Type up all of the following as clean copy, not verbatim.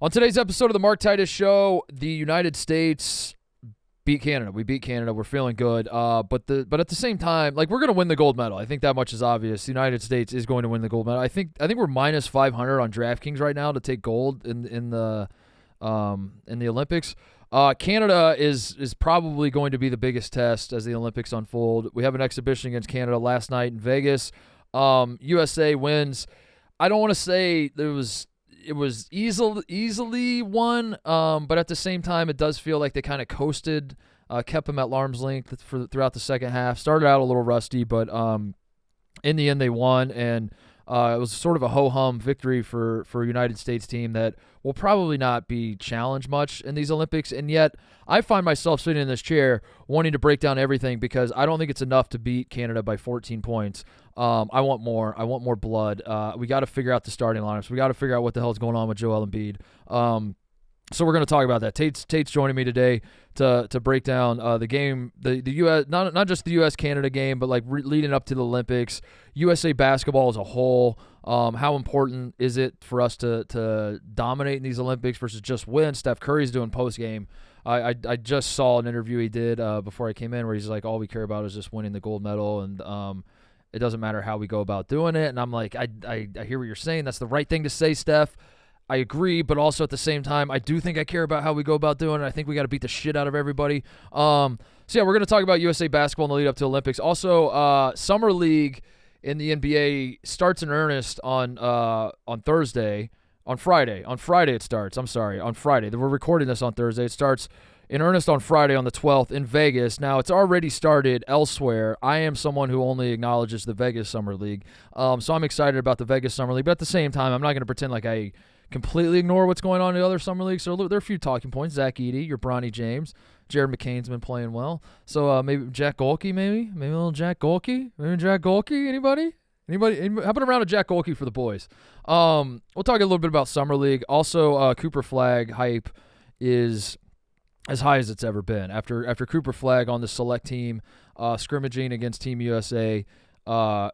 On today's episode of the Mark Titus Show, the United States beat Canada. We beat Canada. We're feeling good. But at the same time, like, we're going to win the gold medal. I think that much is obvious. The United States is going to win the gold medal. I think we're minus 500 on DraftKings right now to take gold in the Olympics. Canada is probably going to be the biggest test as the Olympics unfold. We have an exhibition against Canada last night in Vegas. USA wins. I don't want to say it was easily won, but at the same time, it does feel like they kind of coasted, kept them at arm's length throughout the second half. Started out a little rusty, but in the end, they won, and it was sort of a ho-hum victory for a United States team that will probably not be challenged much in these Olympics, and yet I find myself sitting in this chair wanting to break down everything because I don't think it's enough to beat Canada by 14 points. I want more. I want more blood. We got to figure out the starting lineups. We got to figure out what the hell is going on with Joel Embiid. So we're going to talk about that. Tate's joining me today to break down the game, the U.S. not just the U.S.-Canada game, but like leading up to the Olympics, USA basketball as a whole. How important is it for us to dominate in these Olympics versus just win? Steph Curry's doing post-game. I just saw an interview he did before I came in where he's like, all we care about is just winning the gold medal, and it doesn't matter how we go about doing it. And I'm like, I hear what you're saying. That's the right thing to say, Steph. I agree, but also at the same time, I do think I care about how we go about doing it. I think we got to beat the shit out of everybody. So yeah, we're going to talk about USA basketball in the lead up to Olympics. Also, Summer League in the NBA starts in earnest on Thursday. On Friday it starts. I'm sorry, on Friday. We're recording this on Thursday. It starts in earnest on Friday on the 12th in Vegas. Now, it's already started elsewhere. I am someone who only acknowledges the Vegas Summer League. So I'm excited about the Vegas Summer League. But at the same time, I'm not going to pretend like I completely ignore what's going on in the other Summer Leagues. So there are a few talking points. Zach Edey, your Bronny James. Jared McCain's been playing well. So maybe Jack Golke, maybe a little Jack Golke. Maybe Jack Golke, anybody? How about a round of Jack Golke for the boys? We'll talk a little bit about Summer League. Also, Cooper Flagg hype is as high as it's ever been. After Cooper Flagg on the select team scrimmaging against Team USA, the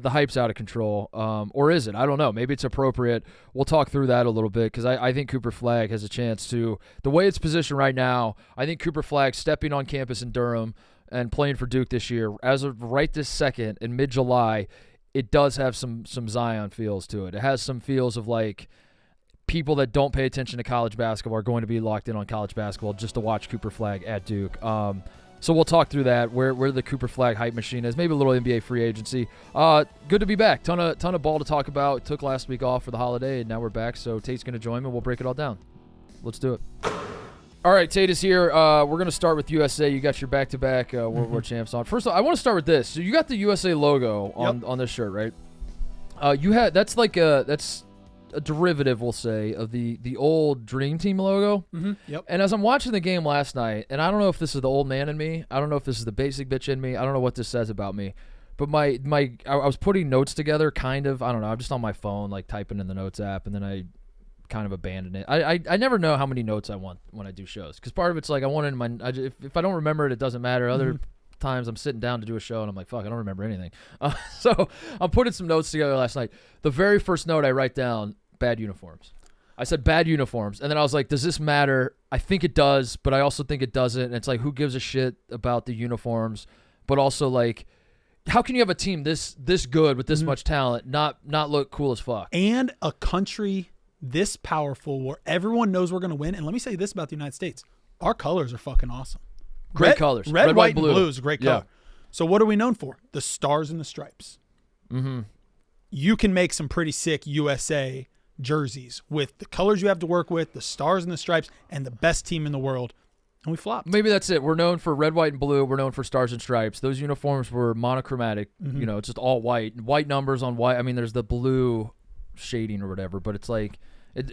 hype's out of control. Or is it? I don't know. Maybe it's appropriate. We'll talk through that a little bit because I think Cooper Flagg has a chance to, the way it's positioned right now, I think Cooper Flagg stepping on campus in Durham and playing for Duke this year, as of right this second in mid-July, it does have some Zion feels to it. It has some feels of like people that don't pay attention to college basketball are going to be locked in on college basketball just to watch Cooper Flagg at Duke. So we'll talk through that, where the Cooper Flagg hype machine is, maybe a little NBA free agency. Good to be back. Ton of ball to talk about. Took last week off for the holiday, and now we're back. So Tate's going to join me. We'll break it all down. Let's do it. All right, Tate is here. We're going to start with USA. You got your back-to-back World War champs on. First of all, I want to start with this. So you got the USA logo on this shirt, right? That's a derivative, we'll say, of the old Dream Team logo. Mm-hmm. Yep. And as I'm watching the game last night, and I don't know if this is the old man in me, I don't know if this is the basic bitch in me, I don't know what this says about me, but I was putting notes together, kind of. I don't know. I'm just on my phone, like typing in the notes app, and then I kind of abandoned it. I never know how many notes I want when I do shows, because part of it's like I want it in my. If I don't remember it, it doesn't matter. Other times I'm sitting down to do a show and I'm like, fuck, I don't remember anything. So I'm putting some notes together last night. The very first note I write down, bad uniforms. I said bad uniforms, and then I was like, does this matter? I think it does, but I also think it doesn't. And it's like, who gives a shit about the uniforms? But also, like, how can you have a team this good with this much talent not look cool as fuck? And a country this powerful where everyone knows we're going to win. And let me say this about the United States. Our colors are fucking awesome. Great colors. Red, white, and blue is a great color. Yeah. So what are we known for? The stars and the stripes. Mm-hmm. You can make some pretty sick USA jerseys with the colors you have to work with, the stars and the stripes, and the best team in the world. And we flopped. Maybe that's it. We're known for red, white, and blue. We're known for stars and stripes. Those uniforms were monochromatic. Mm-hmm. You know, it's just all white. White numbers on white. I mean, there's the blue shading or whatever, but it's like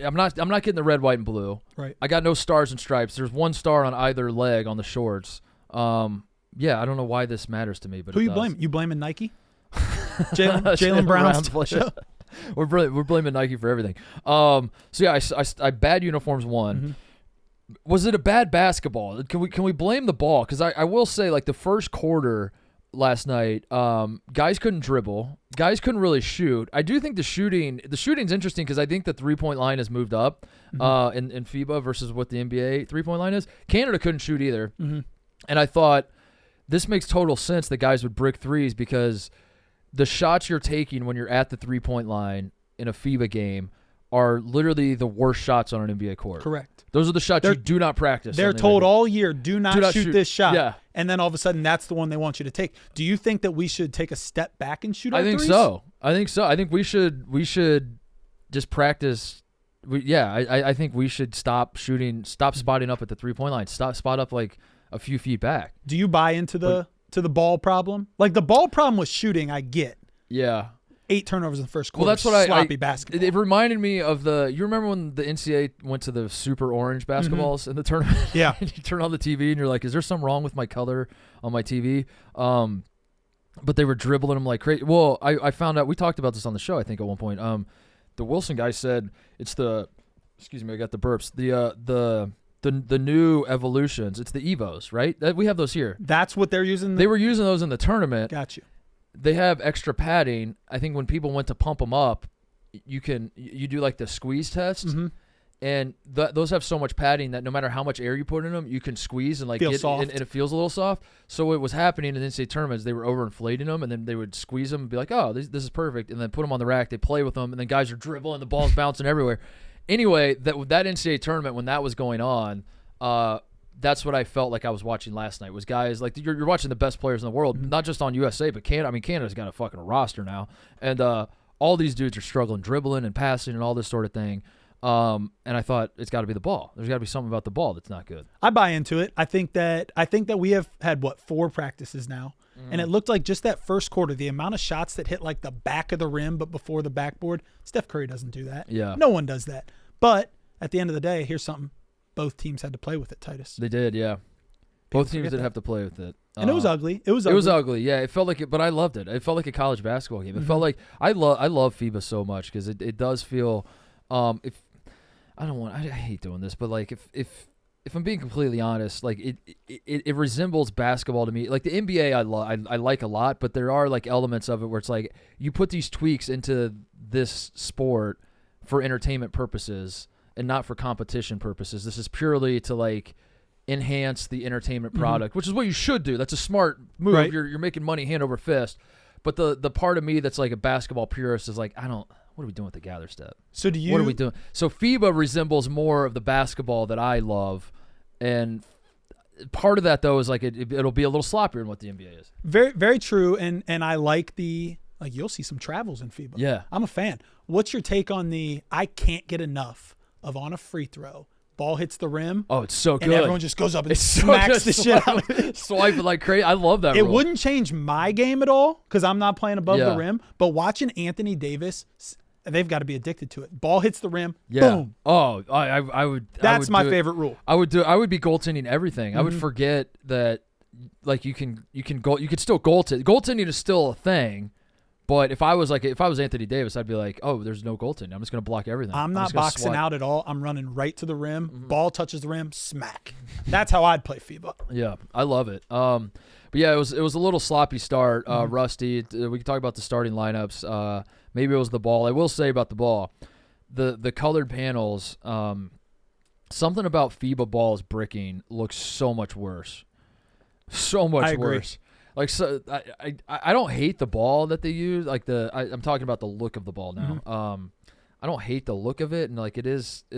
I'm not getting the red, white, and blue. Right. I got no stars and stripes. There's one star on either leg on the shorts. Yeah, I don't know why this matters to me, but who it you does. blame? You blaming Nike? Jaylen Brown's show? We're blaming Nike for everything. So yeah, I bad uniforms won. Mm-hmm. Was it a bad basketball? Can we blame the ball? Because I will say, like, the first quarter, last night. Guys couldn't dribble. Guys couldn't really shoot. I do think the shooting's interesting because I think the 3-point line has moved up in FIBA versus what the NBA 3-point line is. Canada couldn't shoot either. Mm-hmm. And I thought this makes total sense that guys would brick threes because the shots you're taking when you're at the 3-point line in a FIBA game are literally the worst shots on an NBA court. Correct. Those are the shots you do not practice. They're told all year, do not shoot this shot. Yeah. And then all of a sudden, that's the one they want you to take. Do you think that we should take a step back and shoot our threes? I think so. I think we should just practice. I think we should stop spotting up at the 3-point line. Spot up like a few feet back. Do you buy into the ball problem? Like the ball problem with shooting, I get. Yeah. 8 turnovers in the first quarter. Well, that's what sloppy basketball. It reminded me of you remember when the NCAA went to the super orange basketballs in the tournament? Yeah. And you turn on the TV and you're like, is there something wrong with my color on my TV? But they were dribbling them like crazy. Well, I found out, we talked about this on the show, I think, at one point. The Wilson guy said it's excuse me, I got the burps. The new evolutions. It's the Evos, right? We have those here. That's what they're using? They were using those in the tournament. Got you. They have extra padding. I think when people went to pump them up, you do like the squeeze test, and those have so much padding that no matter how much air you put in them, you can squeeze and get soft. And it feels a little soft. So what was happening in the NCAA tournaments, they were overinflating them, and then they would squeeze them and be like, oh, this is perfect, and then put them on the rack. They play with them, and then guys are dribbling, the ball's bouncing everywhere. Anyway, that NCAA tournament when that was going on, that's what I felt like I was watching last night. Was guys like you're watching the best players in the world, not just on USA, but Canada. I mean, Canada's got a fucking roster now, and all these dudes are struggling, dribbling and passing and all this sort of thing. And I thought it's got to be the ball. There's got to be something about the ball that's not good. I buy into it. I think that we have had 4 practices now, and it looked like just that first quarter, the amount of shots that hit like the back of the rim but before the backboard. Steph Curry doesn't do that. Yeah, no one does that. But at the end of the day, here's something. Both teams had to play with it, Titus. They did, yeah. Both teams did have to play with it. And it was ugly. It was ugly, yeah. It felt like it, but I loved it. It felt like a college basketball game. It felt like I love FIBA so much because it does feel I hate doing this, but like if I'm being completely honest, like it resembles basketball to me. Like the NBA I like a lot, but there are like elements of it where it's like you put these tweaks into this sport for entertainment purposes and not for competition purposes. This is purely to like enhance the entertainment product, which is what you should do. That's a smart move. Right. You're making money hand over fist. But the part of me that's like a basketball purist is like, what are we doing with the gather step? So what are we doing? So FIBA resembles more of the basketball that I love, and part of that though is like it'll be a little sloppier than what the NBA is. Very, very true. And I like you'll see some travels in FIBA. Yeah. I'm a fan. What's your take on I can't get enough of on a free throw, ball hits the rim. Oh, it's so good. And everyone just goes up and smacks the shit out of it. Swipe it like crazy. I love that It rule. wouldn't change my game at all because I'm not playing above Yeah. the rim. But watching Anthony Davis, they've got to be addicted to it. Ball hits the rim, Yeah. boom. Oh, I would. That's my do it. favorite rule. I would be goaltending everything. I would forget that, like you can goal. You could still goaltend. Goaltending is still a thing. But if I was Anthony Davis, I'd be like, oh, there's no goaltending. I'm just going to block everything. I'm not boxing out at all. I'm running right to the rim. Ball touches the rim, smack. That's how I'd play FIBA. Yeah, I love it. But yeah, it was a little sloppy start, rusty. We can talk about the starting lineups. Maybe it was the ball. I will say about the ball, the colored panels. Something about FIBA balls bricking looks so much worse. So much I agree. worse. Like, so I don't hate the ball that they use. Like I'm talking about the look of the ball now. I don't hate the look of it, and like it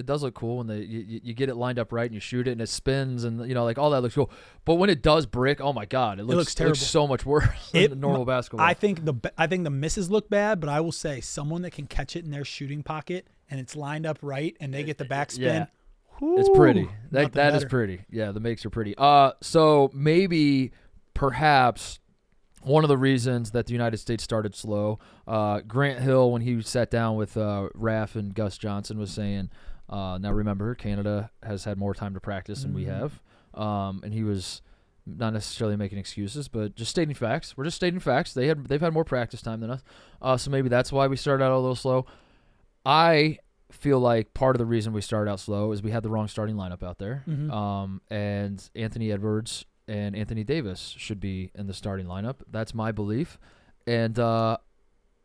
does look cool when you get it lined up right and you shoot it and it spins and like all that looks cool. But when it does brick, oh my god, it looks terrible. It looks so much worse than normal basketball. I think the misses look bad, but I will say someone that can catch it in their shooting pocket and it's lined up right and they get the backspin. Yeah. Whoo, It's pretty. That better. is pretty. Yeah, the makes are pretty. So maybe. Perhaps one of the reasons that the United States started slow, Grant Hill, when he sat down with Raph and Gus Johnson, was saying, now remember, Canada has had more time to practice than we have. And he was not necessarily making excuses, but just stating facts. We're just stating facts. They've had more practice time than us. So maybe that's why we started out a little slow. I feel like part of the reason we started out slow is we had the wrong starting lineup out there. And Anthony Edwards and Anthony Davis should be in the starting lineup. That's my belief. And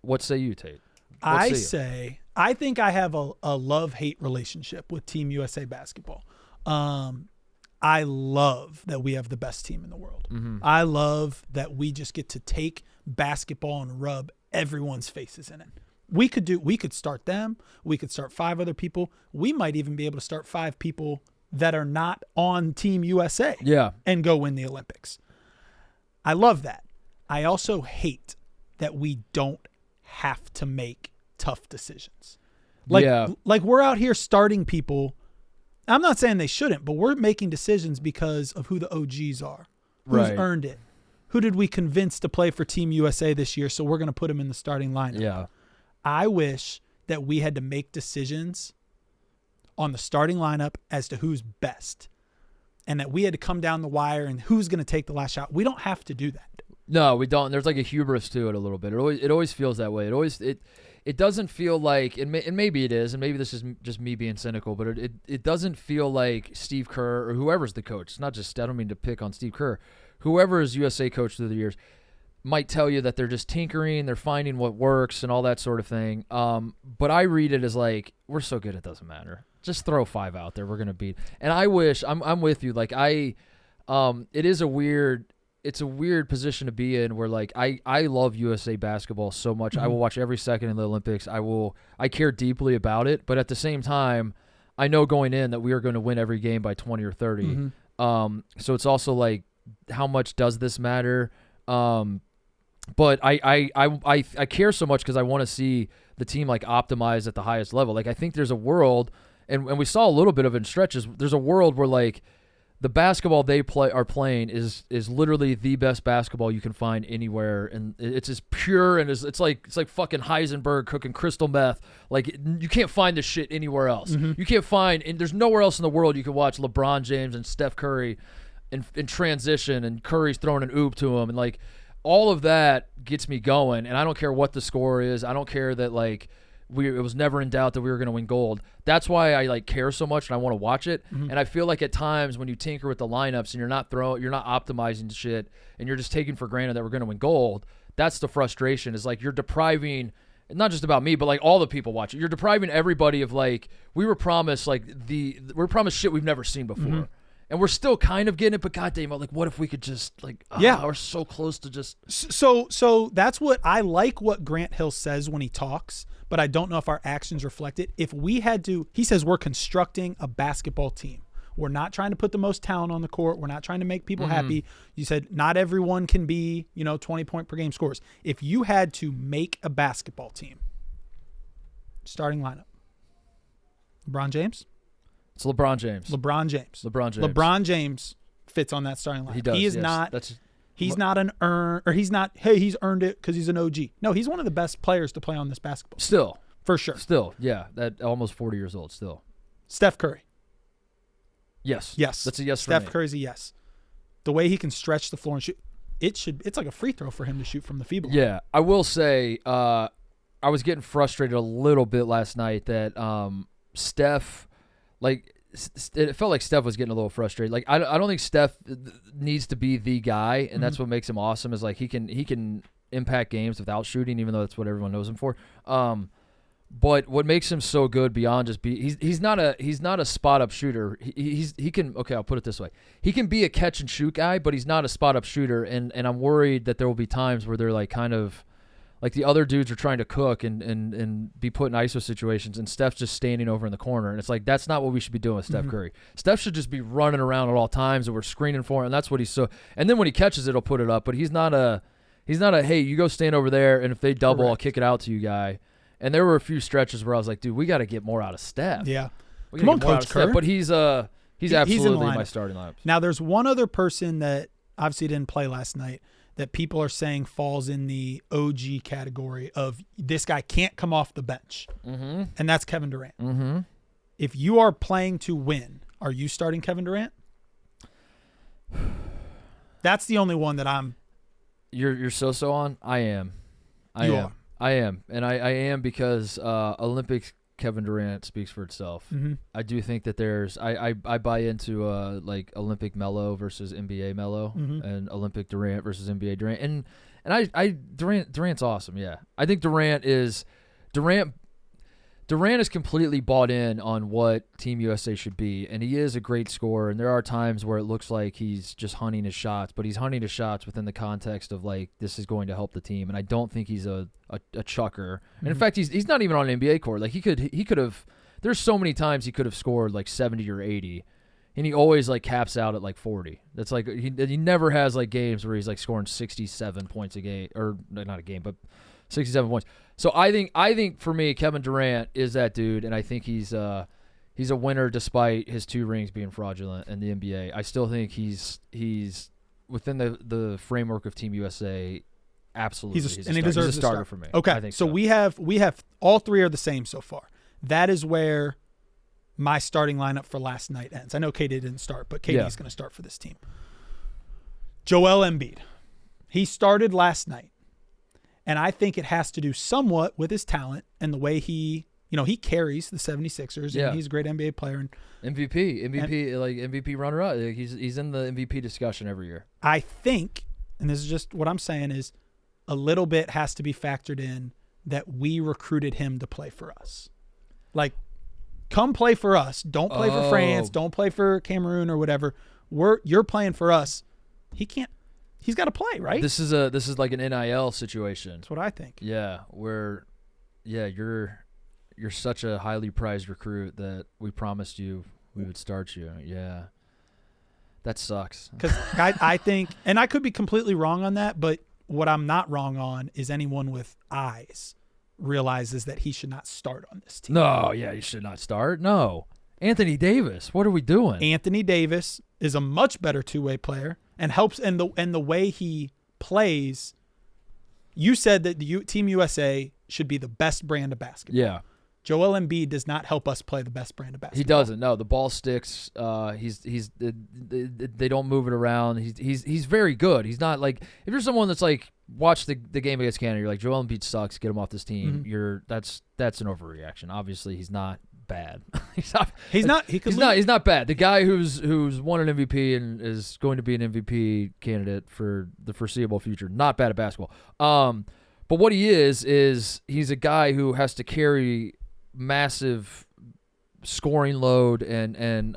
what say you, Tate? I think I have a love-hate relationship with Team USA basketball. I love that we have the best team in the world. Mm-hmm. I love that we just get to take basketball and rub everyone's faces in it. We could start them. We could start 5 other people. We might even be able to start 5 people that are not on Team USA and go win the Olympics. I love that. I also hate that we don't have to make tough decisions. Like we're out here starting people. I'm not saying they shouldn't, but we're making decisions because of who the OGs are. Who's earned it? Who did we convince to play for Team USA this year, so we're going to put him in the starting lineup? Yeah. I wish that we had to make decisions on the starting lineup as to who's best, and that we had to come down the wire and who's going to take the last shot. We don't have to do that. No, we don't. There's like a hubris to it a little bit. It always feels that way. It doesn't feel like, and maybe it is, and maybe this is just me being cynical, but it doesn't feel like Steve Kerr or whoever's the coach. It's not just, I don't mean to pick on Steve Kerr. Whoever is USA coach through the years might tell you that they're just tinkering, they're finding what works and all that sort of thing. But I read it as like, we're so good it doesn't matter. Just throw 5 out there. We're going to beat. And I wish, I'm with you. Like it's a weird position to be in where like I love USA basketball so much. Mm-hmm. I will watch every second in the Olympics. I care deeply about it, but at the same time, I know going in that we are going to win every game by 20 or 30. Mm-hmm. So it's also like, how much does this matter? But I care so much because I want to see the team like optimize at the highest level. Like I think there's a world, and we saw a little bit of it in stretches. There's a world where like the basketball they are playing is literally the best basketball you can find anywhere, and it's as pure and it's like fucking Heisenberg cooking crystal meth. Like you can't find this shit anywhere else. Mm-hmm. You can't find, and there's nowhere else in the world you can watch LeBron James and Steph Curry in transition, and Curry's throwing an oop to him, and like all of that gets me going. And I don't care what the score is. I don't care that like it was never in doubt that we were going to win gold. That's why I like care so much and I want to watch it. Mm-hmm. And I feel like at times when you tinker with the lineups and you're not optimizing shit, and you're just taking for granted that we're going to win gold, that's the frustration. Is like you're depriving, not just about me, but like all the people watching. You're depriving everybody of like, we were promised shit we've never seen before. Mm-hmm. And we're still kind of getting it, but goddamn, like, what if we could just like, we're so close to just. So that's what I like. What Grant Hill says when he talks, but I don't know if our actions reflect it. If we had to, he says we're constructing a basketball team. We're not trying to put the most talent on the court. We're not trying to make people happy. You said not everyone can be, 20-point per game scorers. If you had to make a basketball team, starting lineup, LeBron James. It's LeBron James. LeBron James fits on that starting line. He does. He is not. He's not an earn, or he's not. Hey, he's earned it because he's an OG. No, he's one of the best players to play on this basketball. Still, for sure. Still, yeah. That almost 40 years old. Still. Steph Curry. Yes. That's a yes. Steph for me. Curry's a yes. The way he can stretch the floor and shoot, it's like a free throw for him to shoot from the FIBA line. Yeah, I will say, I was getting frustrated a little bit last night that Steph, like, it felt like Steph was getting a little frustrated. Like, I don't think Steph needs to be the guy, and that's what makes him awesome. Is like he can impact games without shooting, even though that's what everyone knows him for. But what makes him so good beyond just he's not a spot up shooter. He can, okay, I'll put it this way. He can be a catch and shoot guy, but he's not a spot up shooter. And I'm worried that there will be times where they're like kind of like the other dudes are trying to cook and be put in ISO situations, and Steph's just standing over in the corner. And it's like, that's not what we should be doing with Steph Curry. Steph should just be running around at all times, and we're screening for him. And that's what he's so. And then when he catches it, he'll put it up. But he's not a hey, you go stand over there, and if they double, I'll kick it out to you guy. And there were a few stretches where I was like, dude, we got to get more out of Steph. Yeah. Come on, Coach Kerr. But he's absolutely in my starting lineup. Now, there's one other person that obviously didn't play last night that people are saying falls in the OG category of this guy can't come off the bench. Mm-hmm. And that's Kevin Durant. Mm-hmm. If you are playing to win, are you starting Kevin Durant? That's the only one that I'm. You're so on? I am. I am. And I am because Olympics Kevin Durant speaks for itself. Mm-hmm. I do think that there's I buy into like Olympic Melo versus NBA Melo and Olympic Durant versus NBA Durant. And I Durant's awesome, yeah. I think Durant is completely bought in on what Team USA should be, and he is a great scorer, and there are times where it looks like he's just hunting his shots, but he's hunting his shots within the context of, like, this is going to help the team, and I don't think he's a chucker. And in fact, he's not even on an NBA court. Like, he could have – there's so many times he could have scored, like, 70 or 80, and he always, like, caps out at, like, 40. That's like he never has, like, games where he's, like, scoring 67 points a game – or not a game, but 67 points. So I think for me, Kevin Durant is that dude, and I think he's a winner despite his 2 rings being fraudulent in the NBA. I still think he's within the framework of Team USA. Absolutely, he deserves a starter for me. Okay, I think so we have all 3 are the same so far. That is where my starting lineup for last night ends. I know KD didn't start, but KD is going to start for this team. Joel Embiid, he started last night. And I think it has to do somewhat with his talent and the way he carries the 76ers. And he's a great NBA player. And MVP runner-up. He's in the MVP discussion every year. I think, and this is just what I'm saying, is a little bit has to be factored in that we recruited him to play for us. Like, come play for us. Don't play for France. Don't play for Cameroon or whatever. You're playing for us. He's got to play, right? This is like an NIL situation. That's what I think. Yeah, you're such a highly prized recruit that we promised you we would start you. Yeah, that sucks. Because I think, and I could be completely wrong on that, but what I'm not wrong on is anyone with eyes realizes that he should not start on this team. No, he should not start. No, Anthony Davis. What are we doing? Anthony Davis is a much better two-way player. And helps, and the way he plays. You said that the Team USA should be the best brand of basketball. Yeah, Joel Embiid does not help us play the best brand of basketball. He doesn't. No, the ball sticks. They don't move it around. He's very good. He's not like, if you're someone that's like watch the game against Canada, you're like, Joel Embiid sucks. Get him off this team. That's an overreaction. Obviously, he's not bad. He's not bad. The guy who's won an MVP and is going to be an MVP candidate for the foreseeable future. Not bad at basketball. But what he is he's a guy who has to carry massive scoring load and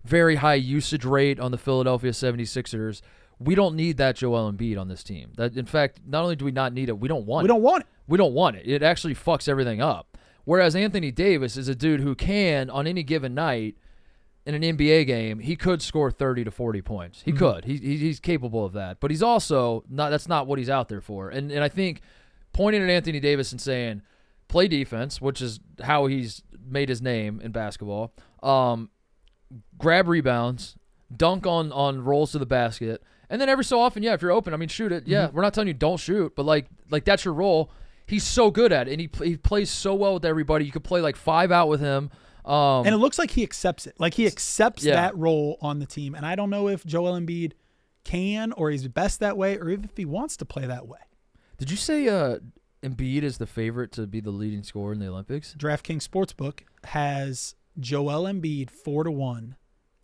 very high usage rate on the Philadelphia 76ers. We don't need that Joel Embiid on this team. That, in fact, not only do we not need it, we don't want it. We don't want it. It actually fucks everything up. Whereas Anthony Davis is a dude who can, on any given night in an NBA game, he could score 30 to 40 points. He could. He's capable of that. But he's also not. That's not what he's out there for. And I think pointing at Anthony Davis and saying, play defense, which is how he's made his name in basketball, grab rebounds, dunk on rolls to the basket, and then every so often, if you're open, I mean, shoot it. Yeah, we're not telling you don't shoot, but like that's your role. He's so good at it, and he plays so well with everybody. You could play like 5 out with him. And it looks like he accepts it. Like he accepts that role on the team. And I don't know if Joel Embiid can or he's best that way or even if he wants to play that way. Did you say Embiid is the favorite to be the leading scorer in the Olympics? DraftKings Sportsbook has Joel Embiid 4-1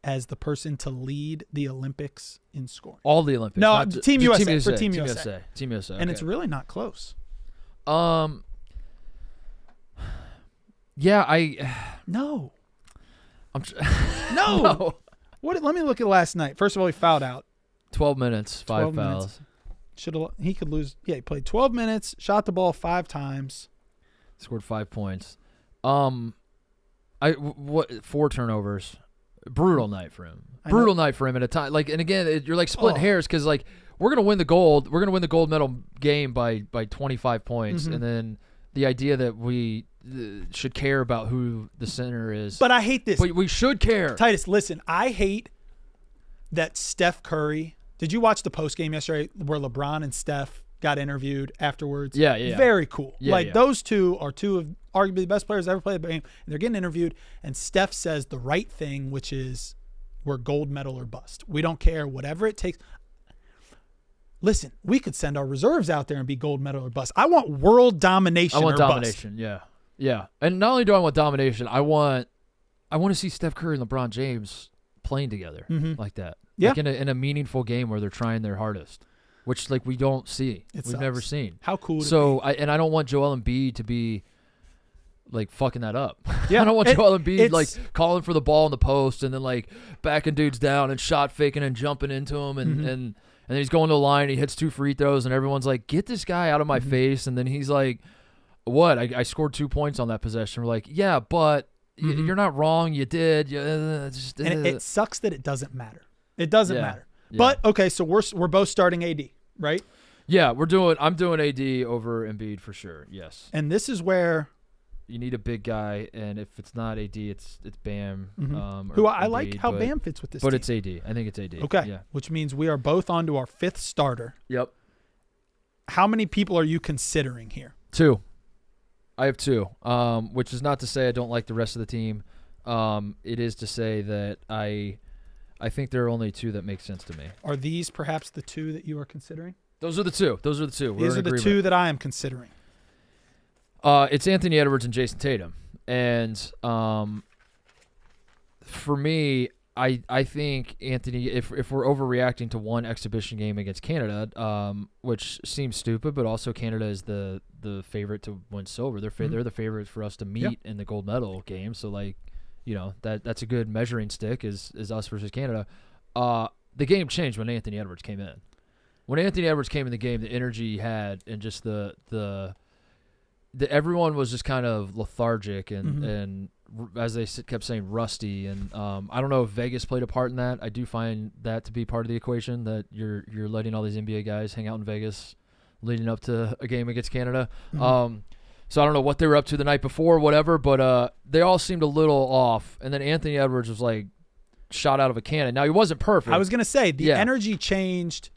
as the person to lead the Olympics in scoring. All the Olympics? No, Team USA. For Team USA. Team USA. And it's really not close. Yeah, no. No. No. What? Let me look at last night. First of all, he fouled out. 12 minutes, 5 fouls. He could lose. Yeah, he played 12 minutes, shot the ball 5 times. Scored 5 points. 4 turnovers. Brutal night for him. Brutal night for him at a time. Like, and again, you're like splitting hairs because like we're gonna win the gold. We're gonna win the gold medal game by 25 points, and then the idea that we should care about who the center is. But I hate this. But we should care. Titus, listen, I hate that Steph Curry. Did you watch the post game yesterday where LeBron and Steph got interviewed afterwards? Yeah. Very cool. Those two are two of arguably the best players ever played the game. And they're getting interviewed, and Steph says the right thing, which is we're gold medal or bust. We don't care, whatever it takes. Listen, we could send our reserves out there and be gold medal or bust. I want world domination. I want or domination. Bust. Yeah. Yeah, and not only do I want domination, I want to see Steph Curry and LeBron James playing together like that. Yeah. Like in a meaningful game where they're trying their hardest, which like we don't see. We've never seen. How cool would So it be? I don't want Joel Embiid to be like fucking that up. Yeah. I don't want Joel Embiid like calling for the ball in the post and then like backing dudes down and shot faking and jumping into him and then he's going to the line, he hits 2 free throws and everyone's like, get this guy out of my face, and then he's like, what? I scored 2 points on that possession. We're like, yeah, but you're not wrong. You did. And it sucks that it doesn't matter. It doesn't matter. Yeah. But okay, so we're both starting AD, right? Yeah, I'm doing AD over Embiid for sure. Yes. And this is where you need a big guy, and if it's not AD, it's Bam. who I Embiid, like how Bam fits with this but team. it's AD. I think it's AD. Okay. Yeah. Which means we are both on to our 5th starter. Yep. How many people are you considering here? 2. I have 2. Which is not to say I don't like the rest of the team. It is to say that I think there are only 2 that make sense to me. Are these perhaps the 2 that you are considering? Those are the 2. These are the 2 that I am considering. It's Anthony Edwards and Jason Tatum. And for me, I think Anthony, if we're overreacting to one exhibition game against Canada, which seems stupid, but also Canada is the favorite to win silver. They're the favorite for us to meet in the gold medal game. So like, that's a good measuring stick is us versus Canada. The game changed when Anthony Edwards came in. When Anthony Edwards came in the game, the energy he had and just the everyone was just kind of lethargic and as they kept saying, rusty. And I don't know if Vegas played a part in that. I do find that to be part of the equation, that you're letting all these NBA guys hang out in Vegas leading up to a game against Canada. So I don't know what they were up to the night before, whatever, but they all seemed a little off. And then Anthony Edwards was like shot out of a cannon. Now, he wasn't perfect. I was going to say, the energy changed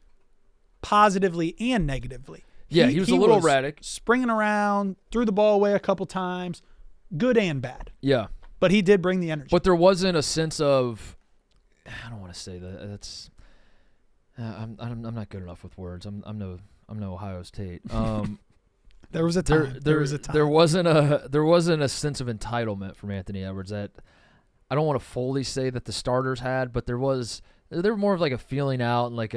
positively and negatively. Yeah, he was a little erratic. Springing around, threw the ball away a couple times, good and bad. Yeah. But he did bring the energy. But there wasn't a sense of, I don't want to say that. That's, I'm not good enough with words. I'm no Ohio's Tate. There was a time. There wasn't a sense of entitlement from Anthony Edwards that I don't want to fully say that the starters had, but there were more of like a feeling out and like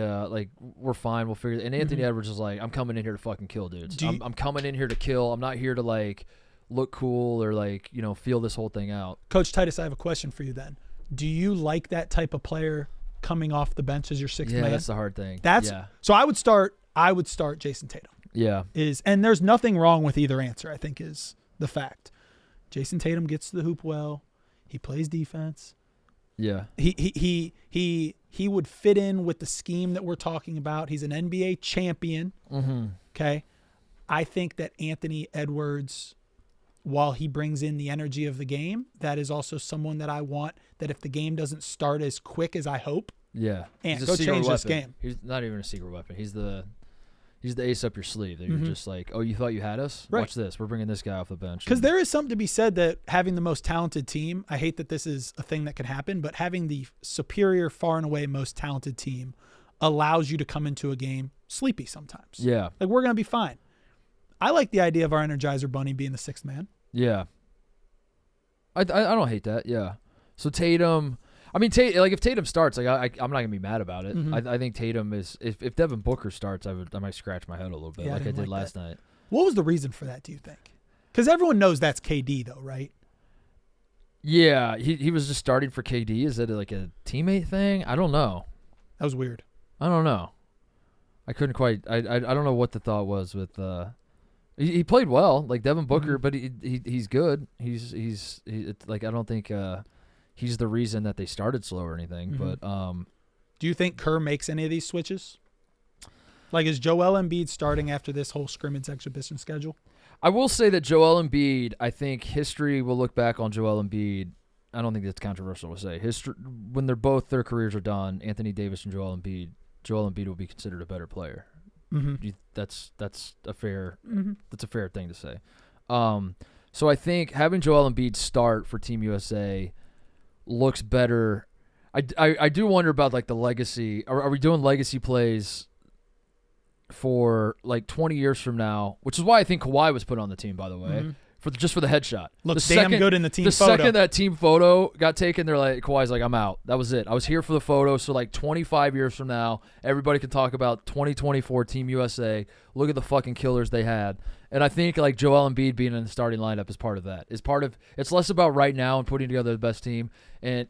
we're fine, we'll figure it. And Anthony Edwards was like, I'm coming in here to fucking kill dudes. I'm coming in here to kill. I'm not here to like look cool or like, feel this whole thing out. Coach Titus, I have a question for you then. Do you like that type of player coming off the bench as your 6th man? Yeah, that's the hard thing. So I would start Jason Tatum. Yeah. And there's nothing wrong with either answer, I think, is the fact. Jason Tatum gets to the hoop well. He plays defense. Yeah. He would fit in with the scheme that we're talking about. He's an NBA champion. Okay. I think that Anthony Edwards, while he brings in the energy of the game, that is also someone that I want, that if the game doesn't start as quick as I hope, go change this game. He's not even a secret weapon. He's the ace up your sleeve that you're just like, oh, you thought you had us? Right. Watch this. We're bringing this guy off the bench. Because there is something to be said that having the most talented team, I hate that this is a thing that can happen, but having the superior, far and away most talented team allows you to come into a game sleepy sometimes. Yeah. Like, we're going to be fine. I like the idea of our Energizer Bunny being the 6th man. Yeah. I don't hate that. Yeah. So Tatum, if Tatum starts, like I'm not gonna be mad about it. I think Tatum is. If Devin Booker starts, I might scratch my head a little bit, like I did last night. What was the reason for that? Do you think? Because everyone knows that's KD, though, right? Yeah, he was just starting for KD. Is that like a teammate thing? I don't know. That was weird. I don't know. I couldn't quite. I don't know what the thought was with. He played well, like Devin Booker, but he's good. He's like, I don't think he's the reason that they started slow or anything. But do you think Kerr makes any of these switches? Like, is Joel Embiid starting after this whole scrimmage exhibition schedule? I will say that Joel Embiid, I think history will look back on Joel Embiid. I don't think that's controversial to say. History, when their careers are done, Anthony Davis and Joel Embiid will be considered a better player. That's a fair thing to say. So I think having Joel Embiid start for Team USA looks better. I do wonder about like the legacy. Are we doing legacy plays for like 20 years from now? Which is why I think Kawhi was put on the team, by the way. just for the headshot. Looks the damn second, good in the team the photo. second that team photo got taken, they're like, Kawhi's like, I'm out. That was it. I was here for the photo. So like 25 years from now, everybody can talk about 2024 Team USA. Look at the fucking killers they had. And I think like Joel Embiid being in the starting lineup is part of that. It's less about right now and putting together the best team. And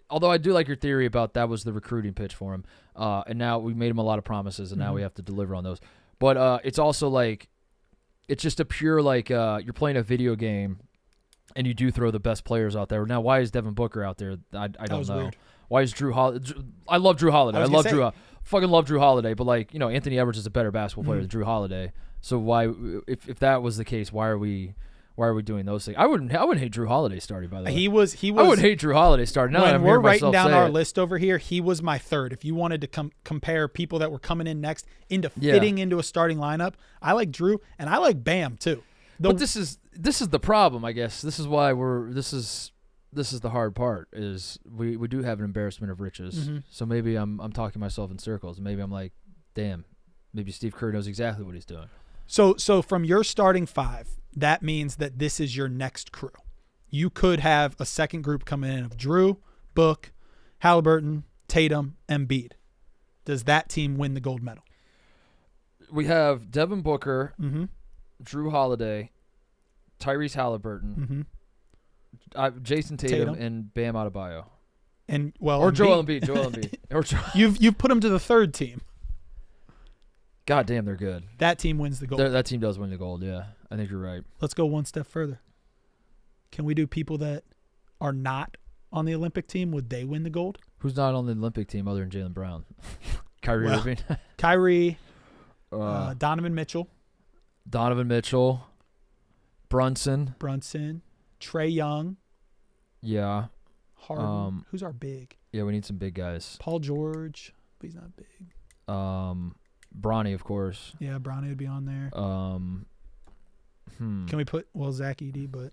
although I do like your theory about that was the recruiting pitch for him. And now we made him a lot of promises, and now we have to deliver on those. But it's also like, it's just a pure like you're playing a video game, and you do throw the best players out there. Now, why is Devin Booker out there? I don't know. Weird. Why is Drew Holiday? I love Drew Holiday. Fucking love Drew Holiday. But like, Anthony Edwards is a better basketball player than Drew Holiday. So why, if that was the case, why are we doing those things? I wouldn't hate Drew Holiday starting, by the way. He was. I wouldn't hate Drew Holiday starting. Now when that I'm we're hearing writing myself down say our it. list over here, he was my third. If you wanted to compare people that were coming in next into fitting into a starting lineup, I like Drew and I like Bam too. But this is the problem, I guess. This is why this is the hard part, is we do have an embarrassment of riches. Mm-hmm. So maybe I'm talking myself in circles. Maybe I'm like, damn, maybe Steve Kerr knows exactly what he's doing. So from your starting five, that means that this is your next crew. You could have a second group come in of Drew, Book, Halliburton, Tatum, Embiid. Does that team win the gold medal? We have Devin Booker, Mm-hmm. Drew Holiday, Tyrese Halliburton, Jason Tatum, and Bam Adebayo. And well, Or Embiid, Joel Embiid. Or You've put them to the third team. God damn, they're good. That team wins the gold. That team does win the gold, yeah. I think you're right. Let's go one step further. Can we do people that are not on the Olympic team? Would they win the gold? Who's not on the Olympic team other than Jaylen Brown? Kyrie Irving. Kyrie, Donovan Mitchell, Brunson, Trae Young, yeah. Harden. Who's our big? Yeah, we need some big guys. Paul George, but he's not big. Bronny, of course. Yeah, Bronny would be on there. Can we put Zach Edey, but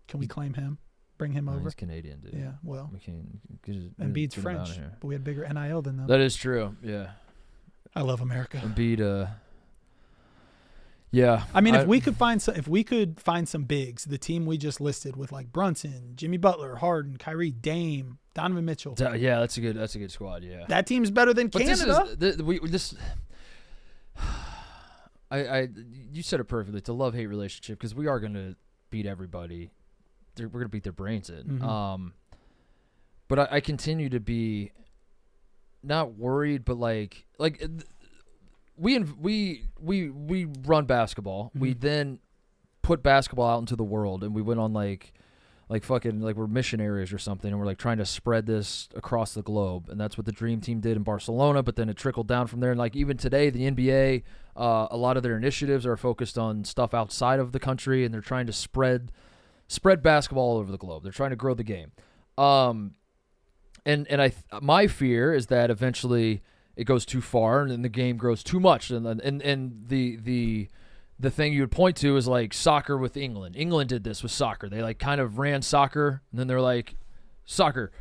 can we claim him? Bring him over? He's Canadian, dude. Yeah, well. We can't. Embiid's French, but we had bigger NIL than them. That is true. Yeah. I love America. Embiid. Yeah. I mean, if we could find some bigs, the team we just listed with like Brunson, Jimmy Butler, Harden, Kyrie, Dame, Donovan Mitchell. Yeah, that's a good squad. Yeah. That team's better than Canada. You said it perfectly. It's a love-hate relationship because we are going to beat everybody. We're going to beat their brains in. Mm-hmm. But I continue to be not worried, but like we run basketball. Mm-hmm. We then put basketball out into the world, and we went on like fucking like we're missionaries or something, and we're like trying to spread this across the globe. And that's what the Dream Team did in Barcelona, but then it trickled down from there. And like even today, the NBA, a lot of their initiatives are focused on stuff outside of the country, and they're trying to spread basketball all over the globe. They're trying to grow the game. My fear is that eventually it goes too far and then the game grows too much. And the thing you would point to is like soccer with England. England did this with soccer. They like kind of ran soccer, and then they're like soccer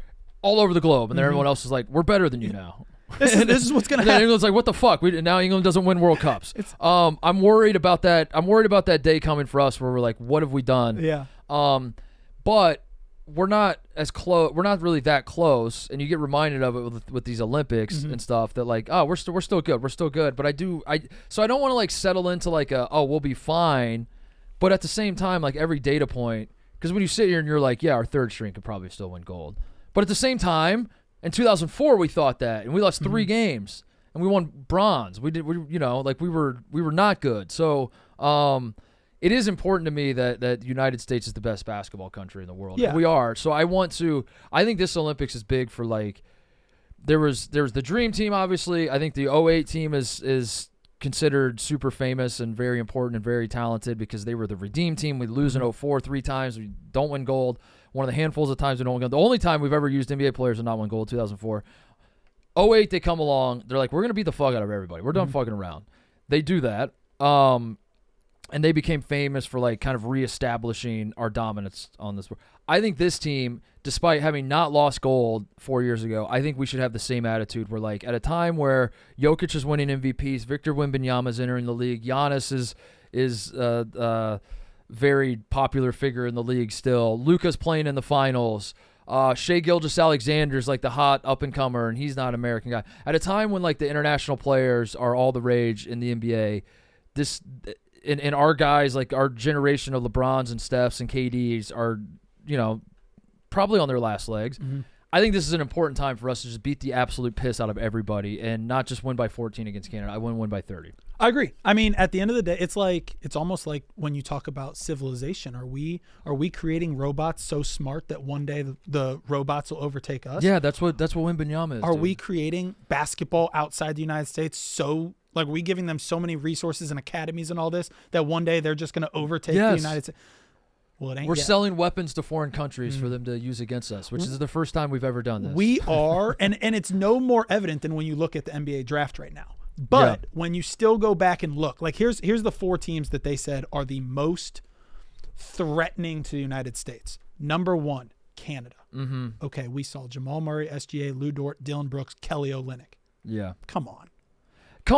all over the globe, and then everyone else is like, we're better than you now. This is what's gonna happen. England's like, what the fuck? Now England doesn't win World Cups. I'm worried about that. I'm worried about that day coming for us where we're like, what have we done? Yeah. But we're not as close. We're not really that close, and you get reminded of it with these Olympics and stuff. That like, oh, we're still good. We're still good. But I don't want to like settle into like we'll be fine. But at the same time, like every data point, because when you sit here and you're like, yeah, our third string could probably still win gold. But at the same time, in 2004 we thought that, and we lost 3 games, and we won bronze. We were not good. So it is important to me that the United States is the best basketball country in the world. Yeah. We are. So I think this Olympics is big for like, there was the Dream Team, obviously. I think the 08 team is considered super famous and very important and very talented because they were the Redeem Team. We lose in 04 3 times. We don't win gold. One of the handfuls of times we don't win gold. The only time we've ever used NBA players to not win gold, 2004. 08, they come along. They're like, we're going to beat the fuck out of everybody. We're done fucking around. They do that. And they became famous for like kind of reestablishing our dominance on this. I think this team, despite having not lost gold 4 years ago, I think we should have the same attitude. Where like at a time where Jokic is winning MVPs, Victor Wembanyama is entering the league, Giannis is very popular figure in the league still. Luka's playing in the finals. Shai Gilgeous-Alexander's like the hot up-and-comer, and he's not an American guy. At a time when like the international players are all the rage in the NBA, this and our guys, like our generation of LeBrons and Stephs and KDs are, probably on their last legs. Mm-hmm. I think this is an important time for us to just beat the absolute piss out of everybody and not just win by 14 against Canada. I want to win by 30. I agree. I mean, at the end of the day, it's almost like when you talk about civilization. Are we creating robots so smart that one day the robots will overtake us? Yeah, that's what Wembanyama is. Are we creating basketball outside the United States so like are we giving them so many resources and academies and all this that one day they're just going to overtake the United States? Well, it ain't We're yet. selling weapons to foreign countries for them to use against us, which is the first time we've ever done this. We are, and it's no more evident than when you look at the NBA draft right now. But when you still go back and look, like here's the 4 teams that they said are the most threatening to the United States. Number 1, Canada. Mm-hmm. Okay, we saw Jamal Murray, SGA, Lou Dort, Dylan Brooks, Kelly Olynyk. Yeah. Come on.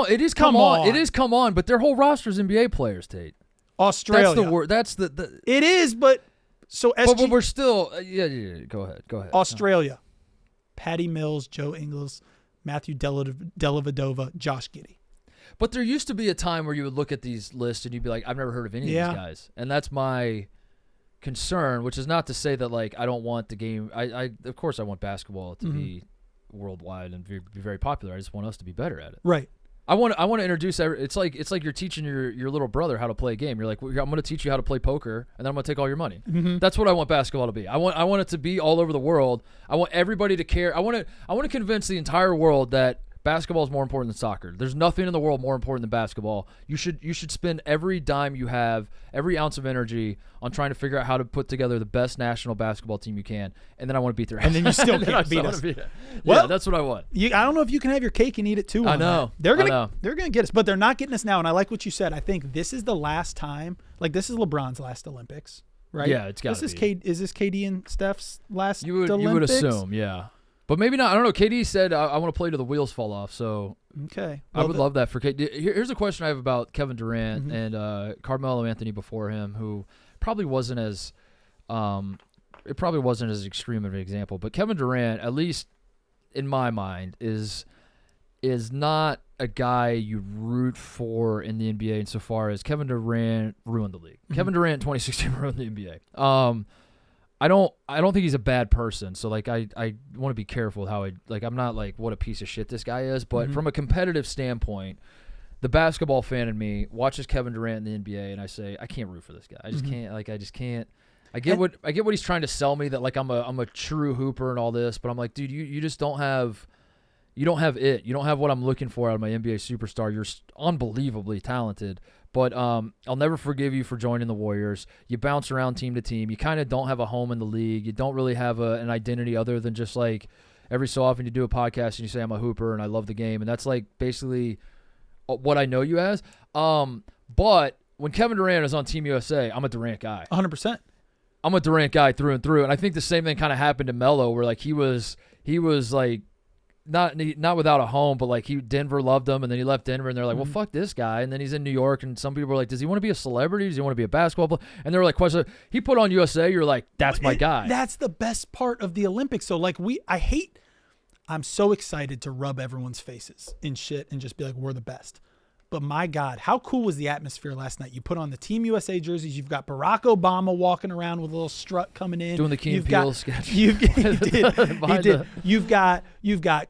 It is come on. It is come on, but their whole roster's NBA players, Tate. Australia. That's the word. That's the. It is, but so But we're still. Yeah. Go ahead. Australia. Patty Mills, Joe Ingles, Matthew Dellavedova, Josh Giddey. But there used to be a time where you would look at these lists and you'd be like, I've never heard of any of these guys, and that's my concern. Which is not to say that like I don't want the game. I of course I want basketball to be worldwide and be very popular. I just want us to be better at it. Right. I want to introduce. It's like you're teaching your little brother how to play a game. You're like, well, I'm going to teach you how to play poker, and then I'm going to take all your money. Mm-hmm. That's what I want basketball to be. I want it to be all over the world. I want everybody to care. I want to convince the entire world that basketball is more important than soccer. There's nothing in the world more important than basketball. You should spend every dime you have, every ounce of energy on trying to figure out how to put together the best national basketball team you can, and then I want to beat their ass. And then you still can't beat us. Well, that's what I want. I don't know if you can have your cake and eat it too. I know. They're gonna get us, but they're not getting us now. And I like what you said. I think this is the last time. Like this is LeBron's last Olympics, right? Yeah, it's got to be. Is this KD and Steph's last? You would assume, yeah. But maybe not. I don't know. KD said, I want to play till the wheels fall off. So okay, I would love that for KD. Here's a question I have about Kevin Durant and Carmelo Anthony before him, who probably wasn't as extreme of an example. But Kevin Durant, at least in my mind, is not a guy you root for in the NBA insofar as Kevin Durant ruined the league. Kevin Durant in 2016 ruined the NBA. I don't think he's a bad person. So like I want to be careful with how I'm not like what a piece of shit this guy is, but from a competitive standpoint, the basketball fan in me watches Kevin Durant in the NBA and I say, I can't root for this guy. I just can't. I get what he's trying to sell me, that like I'm a true hooper and all this, but I'm like, dude, you just don't have it. You don't have what I'm looking for out of my NBA superstar. You're unbelievably talented. But I'll never forgive you for joining the Warriors. You bounce around team to team. You kind of don't have a home in the league. You don't really have an identity other than just like every so often you do a podcast and you say I'm a hooper and I love the game. And that's like basically what I know you as. But when Kevin Durant is on Team USA, I'm a Durant guy. 100%. I'm a Durant guy through and through. And I think the same thing kind of happened to Melo, where like he was like, not without a home, but like Denver loved him, and then he left Denver, and they're like, well, fuck this guy, and then he's in New York, and some people were like, does he want to be a celebrity? Does he want to be a basketball player? And they were like, question. He put on USA. You're like, that's my guy. That's the best part of the Olympics. So like I'm so excited to rub everyone's faces in shit and just be like, we're the best. But my God, how cool was the atmosphere last night? You put on the Team USA jerseys. You've got Barack Obama walking around with a little strut coming in, doing the Key and Peele sketch. He did. You've got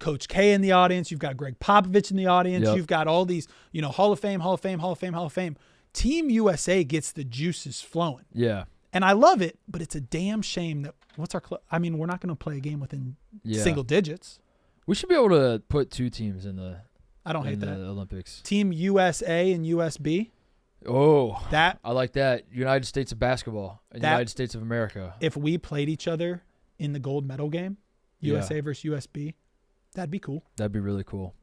Coach K in the audience. You've got Greg Popovich in the audience. Yep. You've got all these, Hall of Fame. Team USA gets the juices flowing. Yeah. And I love it, but it's a damn shame that we're not going to play a game within single digits. We should be able to put 2 teams in the. I don't hate that. Olympics. Team USA and USB. Oh, that I like that. United States of basketball and United States of America. If we played each other in the gold medal game, USA versus USB, that'd be cool. That'd be really cool.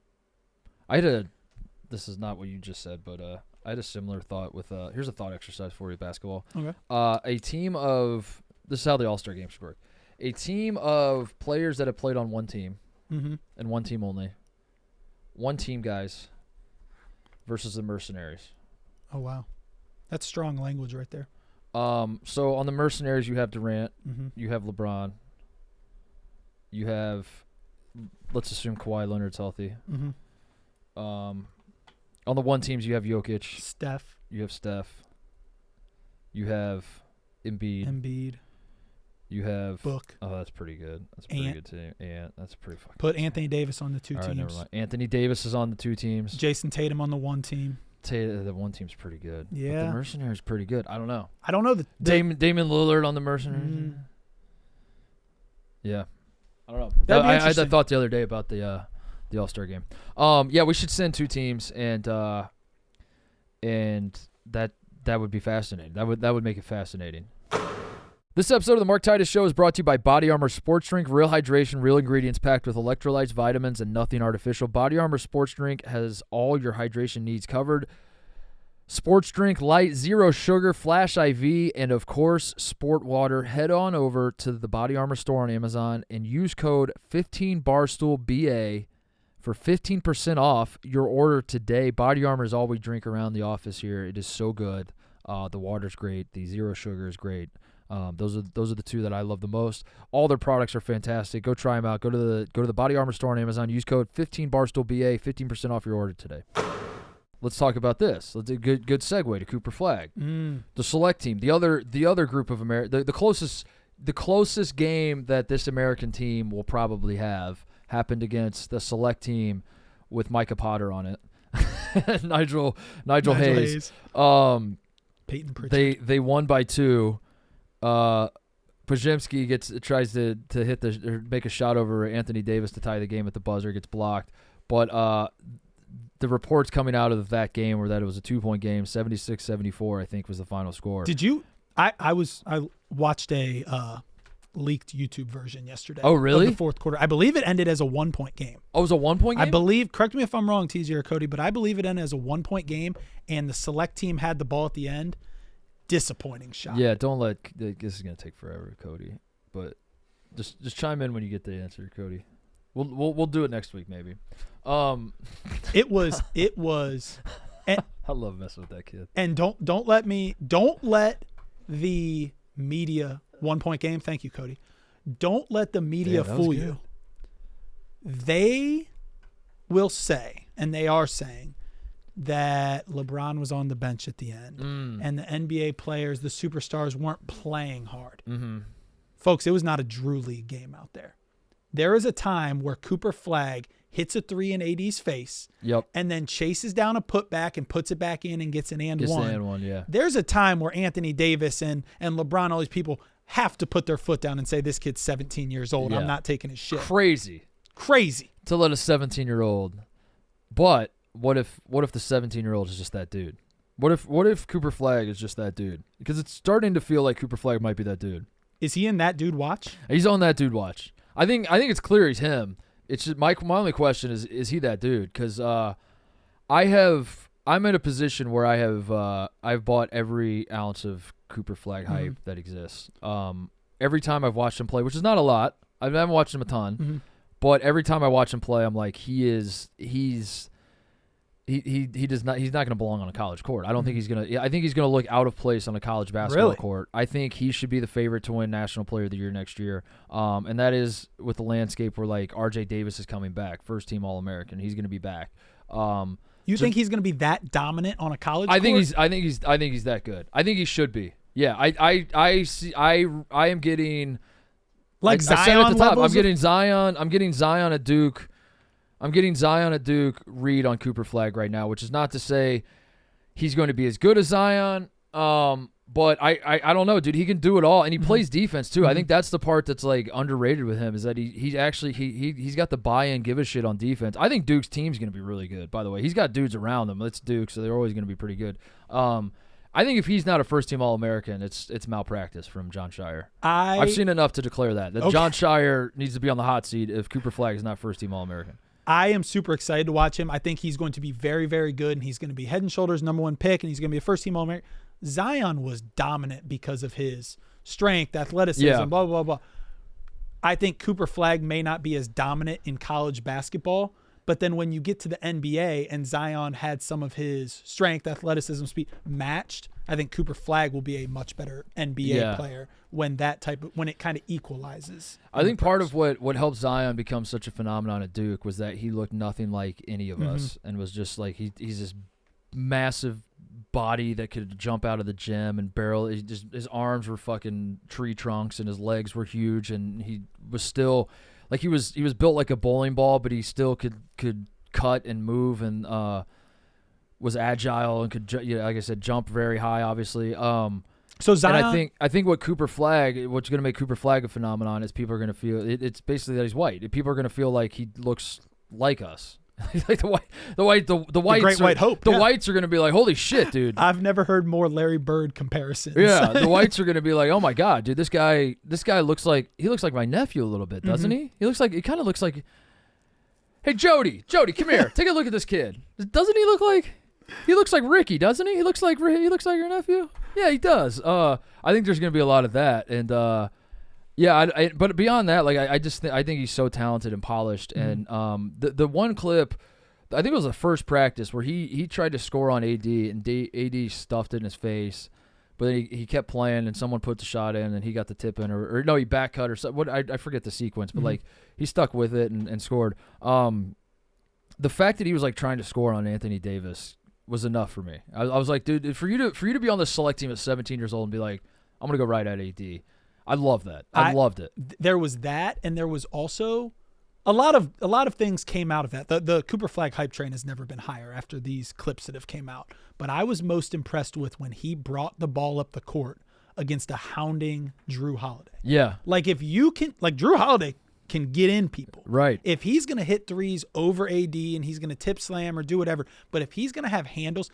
This is not what you just said, but I had a similar thought with here's a thought exercise for you, basketball. Okay. A team of, this is how the All-Star game should work. A team of players that have played on one team and one team only. One team guys versus the mercenaries. Oh, wow. That's strong language right there. So on the Mercenaries, you have Durant, Mm-hmm. you have LeBron, you have, let's assume Kawhi Leonard's healthy. Mm-hmm. On the one teams, you have Jokic, Steph, you have Steph, you have Embiid, you have Book. Oh, that's pretty good. That's a pretty Ant. good team. Yeah, that's a pretty fucking. Put Anthony Davis on the two All right, teams. never mind. Anthony Davis is on the 2 teams. Jason Tatum on the one team. The one team's pretty good. But Yeah. the Mercenaries pretty good. I don't know. I don't know the Damon Lillard on the Mercenaries. Mm. Yeah, I don't know. That'd be I had that interesting. thought the other day about the All-Star game. Yeah, we should send 2 teams, and that would be fascinating. That would make it fascinating. This episode of the Mark Titus Show is brought to you by Body Armor Sports Drink. Real hydration, real ingredients packed with electrolytes, vitamins, and nothing artificial. Body Armor Sports Drink has all your hydration needs covered. Sports Drink Light, Zero Sugar, Flash IV, and of course, Sport Water. Head on over to the Body Armor store on Amazon and use code 15BARSTOOLBA for 15% off your order today. Body Armor is all we drink around the office here. It is so good. The water's great. The Zero Sugar is great. Those are the 2 that I love the most. All their products are fantastic. Go try them out. Go to the Body Armor store on Amazon. Use code 15BARSTOOLBA, 15% off your order today. Let's talk about this. Let's do a good segue to Cooper Flagg. The select team, the other group of the closest game that this American team will probably have happened against the select team with Micah Potter on it. Nigel Hayes. Peyton Pritchard. They won by 2. Pajemski tries to hit or make a shot over Anthony Davis to tie the game at the buzzer, gets blocked. But the reports coming out of that game were that it was a 2-point game, 76-74, I think was the final score. Did you? I watched a leaked YouTube version yesterday. Oh, really? Of the fourth quarter. I believe it ended as a 1-point game. Oh, it was a 1-point game? I believe. Correct me if I'm wrong, TZ or Cody, but I believe it ended as a 1-point game, and the select team had the ball at the end. Disappointing shot. Yeah, don't let this is gonna take forever, Cody. But just chime in when you get the answer, Cody. We'll do it next week maybe. It was. And, I love messing with that kid. and don't let the media 1-point game. Thank you, Cody. Don't let the media Damn, that was fool good. you. They will say, and they are saying, that LeBron was on the bench at the end, and the NBA players, the superstars, weren't playing hard. Mm-hmm. Folks, it was not a Drew League game out there. There is a time where Cooper Flagg hits a 3 in AD's face, Yep. and then chases down a putback and puts it back in and gets an and Gets one. the and one, yeah. There's a time where Anthony Davis and LeBron, all these people, have to put their foot down and say, this kid's 17 years old. Yeah. I'm not taking his shit. Crazy Crazy. to let a 17-year-old. But what if the 17-year-old is just that dude? What if Cooper Flagg is just that dude? Because it's starting to feel like Cooper Flagg might be that dude. Is he in that dude watch? He's on that dude watch. I think it's clear he's him. It's just my only question is he that dude? Because I'm in a position where I've bought every ounce of Cooper Flagg hype that exists. Every time I've watched him play, which is not a lot. I haven't watched him a ton, but every time I watch him play, I'm like, he's not going to belong on a college court. I don't think he's going to. I think he's going to look out of place on a college basketball court. I think he should be the favorite to win National Player of the Year next year. And that is with the landscape where like R.J. Davis is coming back, first team All-American. He's going to be back. You think he's going to be that dominant on a college court? I think he's that good. I think he should be. Yeah. I am getting like I said Zion at the top. levels. I'm getting Zion at Duke. I'm getting Zion at Duke read on Cooper Flagg right now, which is not to say he's going to be as good as Zion. But I don't know, dude. He can do it all, and he plays defense too. I think that's the part that's like underrated with him is that he's got the buy-in, give a shit on defense. I think Duke's team's going to be really good. By the way, he's got dudes around him. It's Duke, so they're always going to be pretty good. I think if he's not a first-team All-American, it's malpractice from John Shire. I've seen enough to declare that John Shire needs to be on the hot seat if Cooper Flagg is not first-team All-American. I am super excited to watch him. I think he's going to be very, very good, and he's going to be head and shoulders #1 pick, and he's going to be a first-team All-American. Zion was dominant because of his strength, athleticism, blah, blah, blah. I think Cooper Flagg may not be as dominant in college basketball But then when you get to the NBA and Zion had some of his strength, athleticism, speed matched, I think Cooper Flagg will be a much better NBA player when it kind of equalizes. I think part of what helped Zion become such a phenomenon at Duke was that he looked nothing like any of us, and was just like he's this massive body that could jump out of the gym and barrel. His arms were fucking tree trunks and his legs were huge, and he was still like he was built like a bowling ball, but he still could cut and move and was agile and could, like I said, jump very high, obviously. So Zion, and I think what's going to make Cooper Flagg a phenomenon is people are going to feel it's basically that he's white. People are going to feel like he looks like us. Like the whites, great white hope. The whites are going to be like, holy shit, dude. I've never heard more Larry Bird comparisons. Yeah, the whites are going to be like, oh my god, dude, this guy looks like my nephew a little bit, doesn't he? He kind of looks like. Hey, Jody, come here. Take a look at this kid. Doesn't he look like? He looks like Ricky, doesn't he? He looks like your nephew. Yeah, he does. I think there's going to be a lot of that, and but beyond that, like I think he's so talented and polished. And the one clip, I think it was the first practice where he tried to score on AD and AD stuffed it in his face, but then he kept playing and someone put the shot in and he got the tip in or no, he back cut or something. I forget the sequence, but like he stuck with it and scored. The fact that he was like trying to score on Anthony Davis was enough for me. I was like, dude, for you to be on the select team at 17 years old and be like, I'm gonna go right at AD. I love that. I loved it. There was that, and there was also a lot of things came out of that. The Cooper Flagg hype train has never been higher after these clips that have came out. But I was most impressed with when he brought the ball up the court against a hounding Drew Holiday. Yeah. Like if you can, like Drew Holiday can get in people. Right. If he's going to hit threes over AD and he's going to tip slam or do whatever, but if he's going to have handles,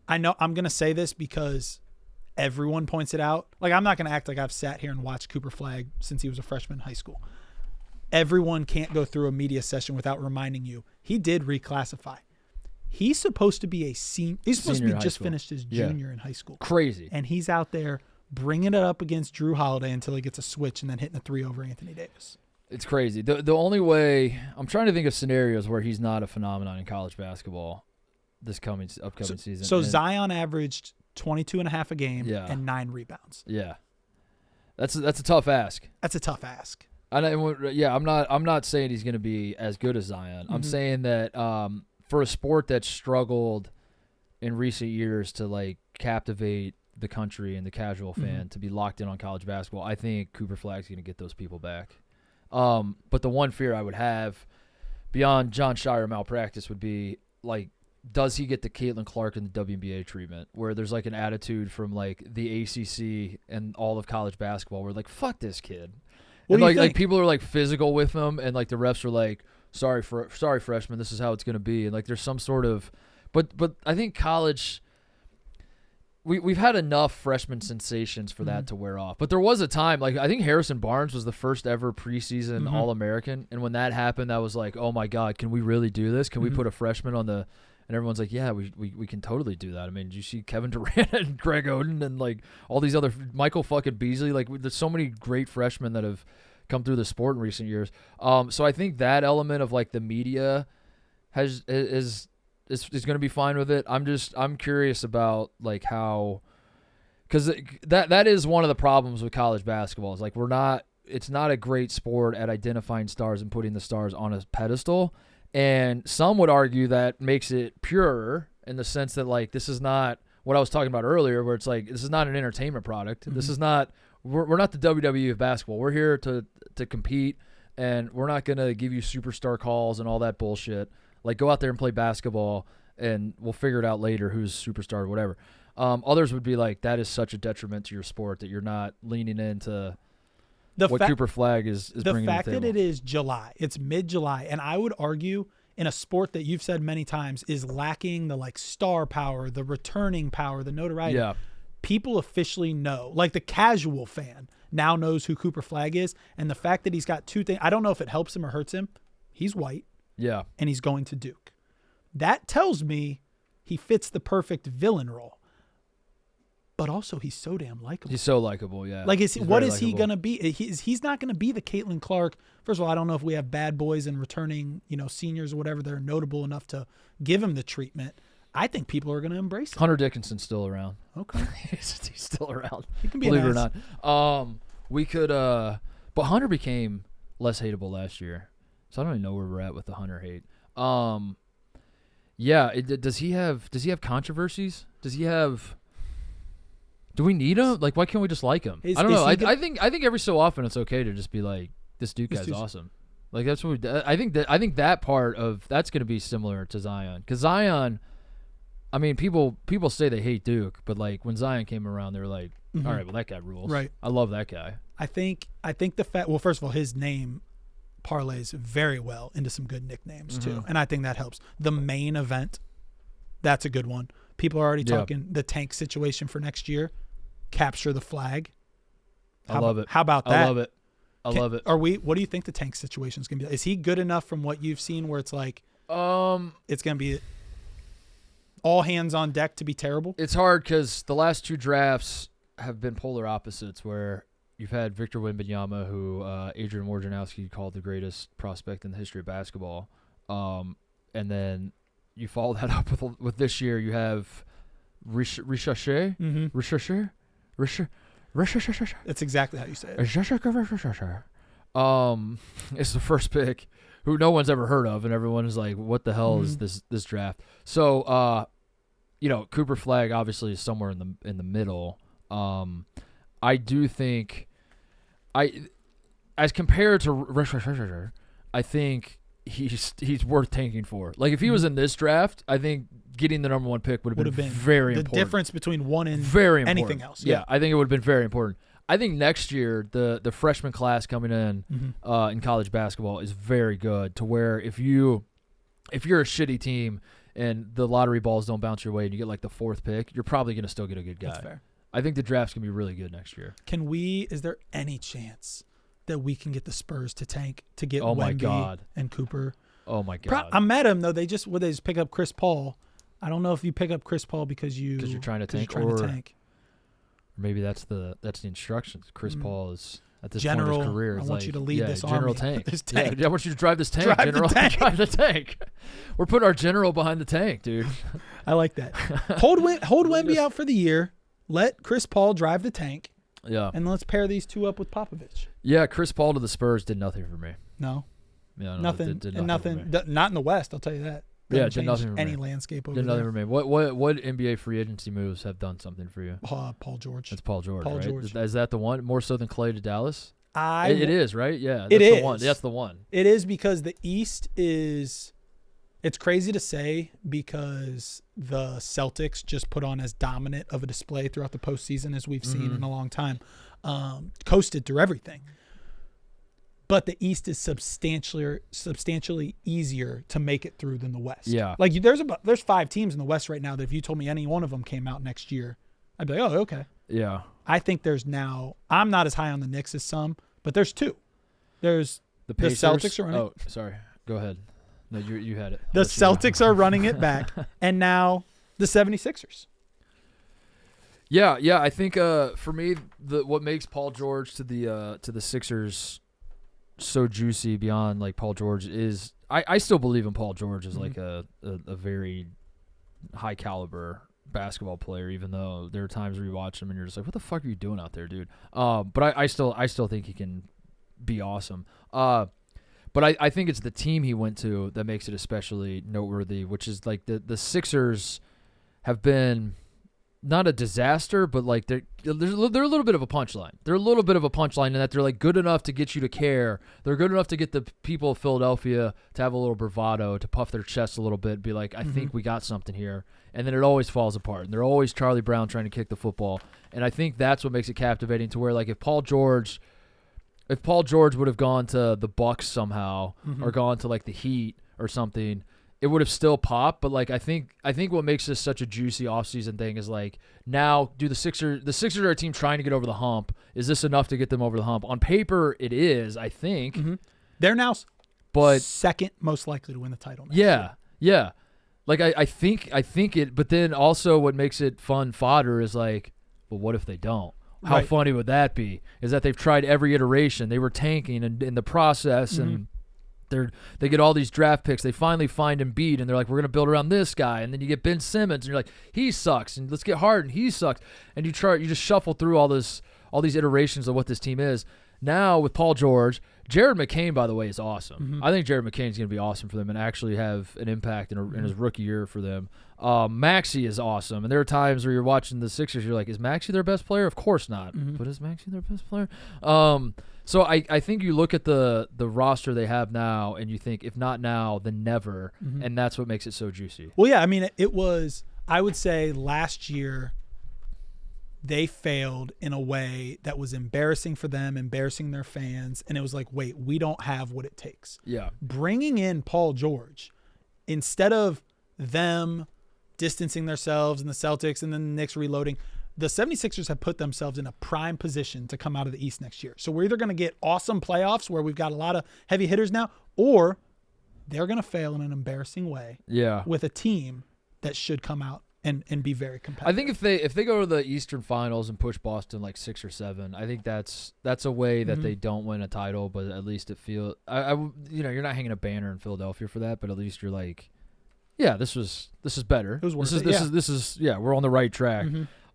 I know I'm going to say this because everyone points it out. Like I'm not going to act like I've sat here and watched Cooper Flagg since he was a freshman in high school. Everyone can't go through a media session without reminding you he did reclassify. He's supposed to be a senior. He's supposed to be just finished his junior in high school. Crazy. And he's out there bringing it up against Drew Holiday until he gets a switch and then hitting a three over Anthony Davis. It's crazy. The only way I'm trying to think of scenarios where he's not a phenomenon in college basketball this upcoming season. So Zion averaged 22 and a half a game and 9 rebounds. Yeah. That's a tough ask. That's a tough ask. I'm not saying he's going to be as good as Zion. I'm saying that for a sport that struggled in recent years to like captivate the country and the casual fan to be locked in on college basketball, I think Cooper Flagg's going to get those people back. But the one fear I would have beyond John Shire malpractice would be like, does he get the Caitlin Clark and the WNBA treatment where there's like an attitude from like the ACC and all of college basketball where like, fuck this kid. And like people are like physical with him and like the refs are like, sorry freshman, this is how it's going to be. And like there's some sort of, but I think college, we've had enough freshman sensations for that to wear off. But there was a time, like I think Harrison Barnes was the first ever preseason All-American. And when that happened, that was like, oh my God, can we really do this? Can we put a freshman on the, and everyone's like, yeah, we can totally do that. I mean, did you see Kevin Durant and Greg Oden and like all these other, Michael fucking Beasley? Like there's so many great freshmen that have come through the sport in recent years. So I think that element of like the media is going to be fine with it. I'm curious about like how, because that is one of the problems with college basketball is like it's not a great sport at identifying stars and putting the stars on a pedestal. And some would argue that makes it purer in the sense that like this is not what I was talking about earlier, where it's like this is not an entertainment product. This is not we're not the WWE of basketball. We're here to compete, and we're not gonna give you superstar calls and all that bullshit. Like go out there and play basketball, and we'll figure it out later who's superstar or whatever. Others would be like that is such a detriment to your sport that you're not leaning into. Cooper Flagg is bringing to the table. The fact that it is July, it's mid-July, and I would argue in a sport that you've said many times is lacking the like star power, the returning power, the notoriety. Yeah. People officially know, like the casual fan now knows who Cooper Flagg is, and the fact that he's got two things, I don't know if it helps him or hurts him. He's white. Yeah. And he's going to Duke. That tells me he fits the perfect villain role. but also he's so damn likable. He's so likable, yeah. Like, He's what very is he likable. going to be? He's not going to be the Caitlin Clark. First of all, I don't know if we have bad boys and returning, seniors or whatever that are notable enough to give him the treatment. I think people are going to embrace him. Hunter Dickinson's still around. Okay. He's still around. He can be Believe it an or ass. not. We could, but Hunter became less hateable last year. So I don't even know where we're at with the Hunter hate. Yeah. Does he have controversies? Do we need him? Like, why can't we just like him? I don't know. I think every so often it's okay to just be like, this guy's awesome. Like, that's what we. I think that part of that's going to be similar to Zion, because Zion. I mean, people say they hate Duke, but like when Zion came around, they were like, all right, well, that guy rules. Right. I love that guy. I think the fact. Well, first of all, his name parlays very well into some good nicknames too, and I think that helps. The main event, that's a good one. People are already talking the tank situation for next year. Capture the flag. I love it. How about that? I love it. Love it. What do you think the tank situation is going to be? Is he good enough from what you've seen where it's like, it's going to be all hands on deck to be terrible? It's hard because the last 2 drafts have been polar opposites, where you've had Victor Wembanyama, who Adrian Wojnarowski called the greatest prospect in the history of basketball, and then you follow that up with this year. You have Richard. That's exactly how you say it. It's the first pick, who no one's ever heard of, and everyone is like, "What the hell is this draft?" So, Cooper Flagg obviously is somewhere in the middle. I do think, as compared to I think he's worth tanking for. Like, if he was in this draft, I think getting the number 1 pick would have been very important. The difference between one and very important. anything else. Yeah, I think it would have been very important. I think next year the freshman class coming in in college basketball is very good, to where if you're a shitty team and the lottery balls don't bounce your way and you get like the 4th pick, you're probably going to still get a good guy. That's fair. I think the draft's going to be really good next year. Is there any chance that we can get the Spurs to tank to get my Wemby God. and Cooper? Oh my God. I'm mad at him though. They just pick up Chris Paul. I don't know if you pick up Chris Paul because you're trying to tank, or maybe that's the instructions. Chris Paul is at this General, point in his career. I want you to lead this General army. Tank. This tank. Yeah, I want you to drive this tank, Drive the General. tank. Drive the tank. We're putting our general behind the tank, dude. I like that. Hold Wemby out for the year. Let Chris Paul drive the tank. Yeah. And let's pair these 2 up with Popovich. Yeah, Chris Paul to the Spurs did nothing for me. No. Yeah, nothing. Did nothing. Not in the West, I'll tell you that. Yeah, did nothing for any me. landscape over Did there. nothing for me. What NBA free agency moves have done something for you? Paul George. It's Paul George, Paul right? George. Is that the one? More so than Clay to Dallas? It is, right? Yeah, that's it the is. one. That's the one. It is, because the East is – it's crazy to say, because the Celtics just put on as dominant of a display throughout the postseason as we've seen in a long time. Coasted through everything. But the East is substantially easier to make it through than the West. Yeah. Like, there's 5 teams in the West right now that if you told me any one of them came out next year, I'd be like, oh, okay. Yeah. I think there's now – I'm not as high on the Knicks as some, but there's 2. There's the Pacers. Celtics are running. Oh, sorry. Go ahead. No, you had it. The Celtics are running it back, and now the 76ers. Yeah. I think for me, what makes Paul George to the Sixers so juicy beyond like Paul George is I still believe in Paul George as like a very high caliber basketball player, even though there are times where you watch him and you're just like, what the fuck are you doing out there, dude? But I still think he can be awesome. But I think it's the team he went to that makes it especially noteworthy, which is like the Sixers have been not a disaster, but like they're a little bit of a punchline. They're a little bit of a punchline in that they're like good enough to get you to care. They're good enough to get the people of Philadelphia to have a little bravado, to puff their chest a little bit, be like, I think we got something here. And then it always falls apart. And they're always Charlie Brown trying to kick the football. And I think that's what makes it captivating, to where like if Paul George would have gone to the Bucks somehow or gone to like the Heat or something, it would have still popped. But like I think what makes this such a juicy offseason thing is like, now the Sixers are a team trying to get over the hump. Is this enough to get them over the hump? On paper it is, I think. They're now but second most likely to win the title next year. Like I think it, but then also what makes it fun fodder is like, But what if they don't? How Right. funny would that be? Is that they've tried every iteration. They were tanking in the process, and they get all these draft picks. They finally find Embiid, and they're like, we're going to build around this guy. And then you get Ben Simmons, and you're like, he sucks. And let's get Harden, he sucks. And you just shuffle through all these iterations of what this team is. Now with Paul George, Jared McCain, by the way, is awesome. I think Jared McCain is going to be awesome for them and actually have an impact in his rookie year for them. Maxey is awesome. And there are times where you're watching the Sixers, you're like, is Maxey their best player? Of course not. But is Maxey their best player? So I think you look at the roster they have now and you think, if not now, then never. And that's what makes it so juicy. Well, yeah, I mean, it was, I would say last year they failed in a way that was embarrassing for them, embarrassing their fans. And it was like, wait, we don't have what it takes. Yeah. Bringing in Paul George, instead of them distancing themselves and the Celtics and then the Knicks reloading, the 76ers have put themselves in a prime position to come out of the East next year. So we're either going to get awesome playoffs where we've got a lot of heavy hitters now, or they're going to fail in an embarrassing way with a team that should come out and be very competitive. I think if they go to the Eastern Finals and push Boston like 6 or 7, I think that's a way that they don't win a title, but at least it feels you're not hanging a banner in Philadelphia for that, but at least you're like, yeah, this is better. It was worth it. This is we're on the right track.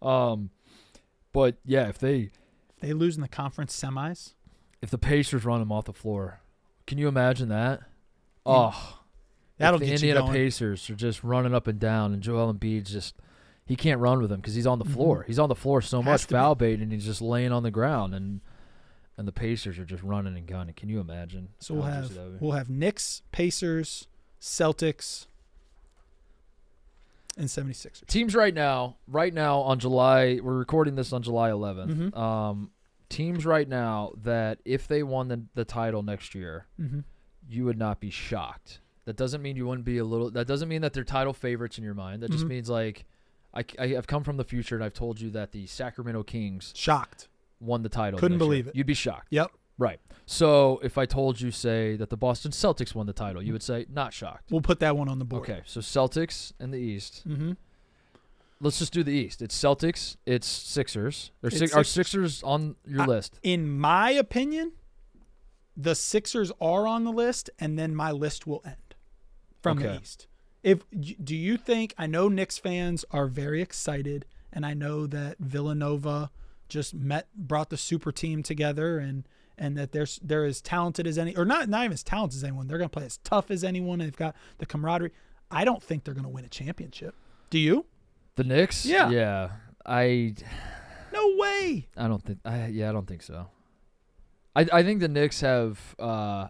But yeah, if they lose in the conference semis, if the Pacers run them off the floor, can you imagine that? That'll if the get Indiana you going. Pacers are just running up and down, and Joel Embiid's he can't run with them because he's on the floor. He's on the floor so much, foul bait, and he's just laying on the ground, and the Pacers are just running and gunning. Can you imagine? So we'll have Knicks, Pacers, Celtics, and 76ers. Teams right now on July, we're recording this on July 11th. Teams right now that if they won the title next year, you would not be shocked. That doesn't mean you wouldn't be that doesn't mean that they're title favorites in your mind. That just means like I've come from the future and I've told you that the Sacramento Kings won the title. Couldn't believe it. You'd be shocked. Yep. Right. So if I told you, say, that the Boston Celtics won the title, you would say not shocked. We'll put that one on the board. Okay. So Celtics in the East. Let's just do the East. It's Celtics. It's Sixers. Are Sixers on your list? In my opinion, the Sixers are on the list, and then my list will end from the East. Do you think, I know Knicks fans are very excited, and I know that Villanova just brought the super team together, and that they're as talented as any, or not even as talented as anyone. They're going to play as tough as anyone. They've got the camaraderie. I don't think they're going to win a championship. Do you? The Knicks? Yeah. Yeah. No way. I don't think so. I think the Knicks have I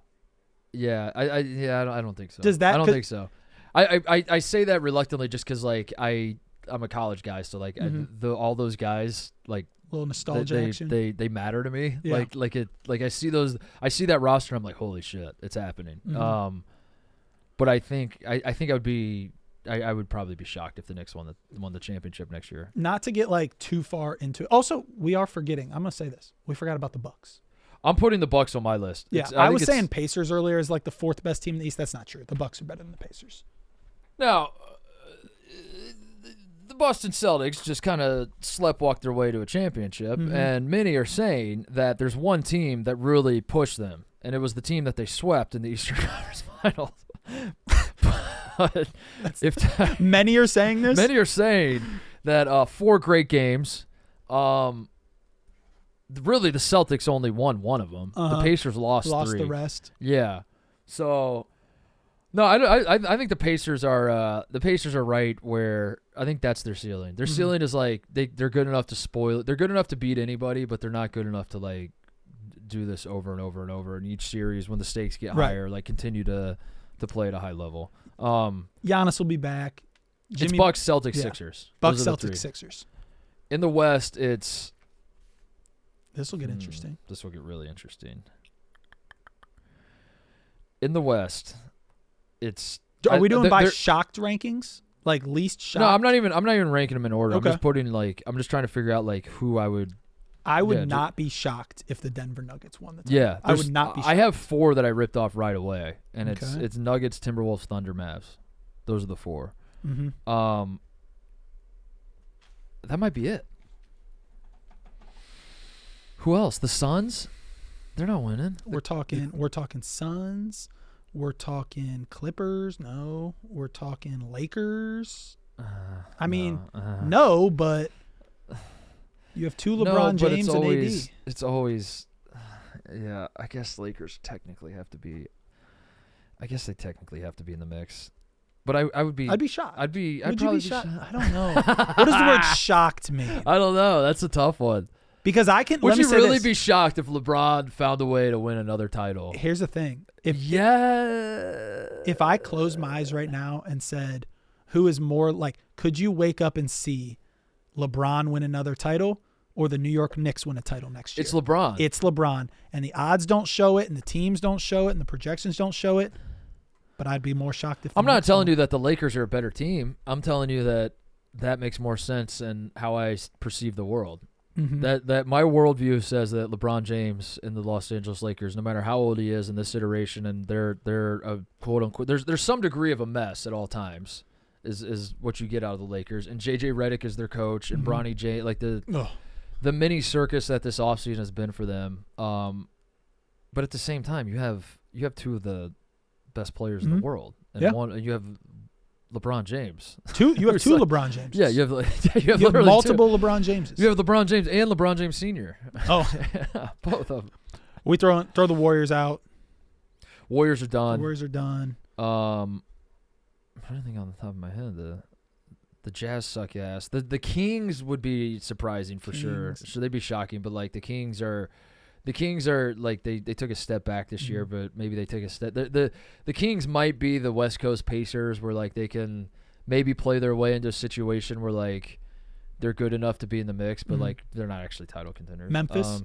don't think so. Does that? I don't think so. I say that reluctantly just because like I'm a college guy, so like all those guys like little nostalgia action. They matter to me. Yeah. Like I see that roster, I'm like, holy shit, it's happening. But I think I would probably be shocked if the Knicks won the championship next year. Not to get like too far into it. Also, we are forgetting. I'm gonna say this. We forgot about the Bucks. I'm putting the Bucks on my list. Yeah, I was saying Pacers earlier is like the 4th best team in the East. That's not true. The Bucks are better than the Pacers. Now, the Boston Celtics just kind of sleptwalked their way to a championship, and many are saying that there's one team that really pushed them, and it was the team that they swept in the Eastern Conference Finals. But many are saying this? Many are saying that 4 great games. Really, the Celtics only won one of them. The Pacers lost 3. The rest. Yeah. So, no, I think the Pacers are right where I think that's their ceiling. Their ceiling is like they're good enough to spoil it. They're good enough to beat anybody, but they're not good enough to like do this over and over and over in each series when the stakes get higher. Like continue to play at a high level. Giannis will be back. It's Bucks, Celtics, Sixers. Bucks, Celtics, Sixers. In the West, it's. This will get interesting. This will get really interesting. In the West, it's. Are we doing by shocked rankings? Like least shocked? No, I'm not even ranking them in order. Okay. I'm just trying to figure out like who I would. I would not be shocked if the Denver Nuggets won the title. Yeah, I would not be shocked. I have 4 that I ripped off right away, and it's Nuggets, Timberwolves, Thunder, Mavs. Those are the 4. That might be it. Who else? The Suns? They're not winning. We're talking Suns. We're talking Clippers. No. We're talking Lakers. I mean, no, but you have two LeBron James and AD. It's always, yeah. I guess Lakers technically have to be. I guess they technically have to be in the mix, but I would be. I'd be shocked. I'd Would probably you be shocked? shocked. I don't know. What does the word "shocked" mean? I don't know. That's a tough one. Because I can. Would let me you say really this. be shocked if LeBron found a way to win another title? Here's the thing. If I closed my eyes right now and said, who is more like, could you wake up and see LeBron win another title or the New York Knicks win a title next year? It's LeBron. It's LeBron. And the odds don't show it, and the teams don't show it, and the projections don't show it. But I'd be more shocked if I'm not telling you that the Lakers are a better team. I'm telling you that makes more sense in how I perceive the world. Mm-hmm. That my worldview says that LeBron James and the Los Angeles Lakers, no matter how old he is in this iteration, and they're a quote unquote, there's some degree of a mess at all times, is what you get out of the Lakers. And JJ Redick is their coach, and Bronny J, like the mini circus that this offseason has been for them. But at the same time, you have two of the best players in the world, and you have LeBron James. You have two LeBron James. Yeah, you have multiple LeBron Jameses. You have LeBron James and LeBron James Sr. Oh, both of them. We throw the Warriors out. Warriors are done. I'm anything on the top of my head. The Jazz suck ass. The Kings would be surprising for sure. Should they be shocking? But like the Kings are like they took a step back this year, but maybe they take a step. The Kings might be the West Coast Pacers, where like they can maybe play their way into a situation where like they're good enough to be in the mix, but like they're not actually title contenders. Memphis.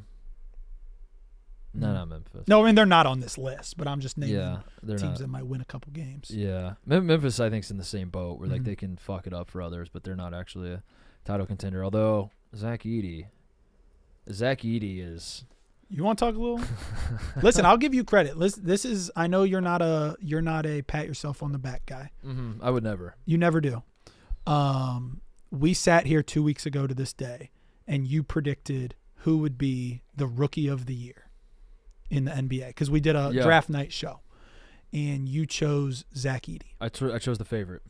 No, not Memphis. No, I mean they're not on this list, but I'm just naming teams that might win a couple games. Yeah, Memphis I think is in the same boat where like they can fuck it up for others, but they're not actually a title contender. Although Zach Edey is. You want to talk a little? Listen, I'll give you credit. This is. I know you're not a pat yourself on the back guy. I would never. You never do. We sat here 2 weeks ago to this day, and you predicted who would be the rookie of the year in the NBA because we did a draft night show, and you chose Zach Edey. I chose the favorite.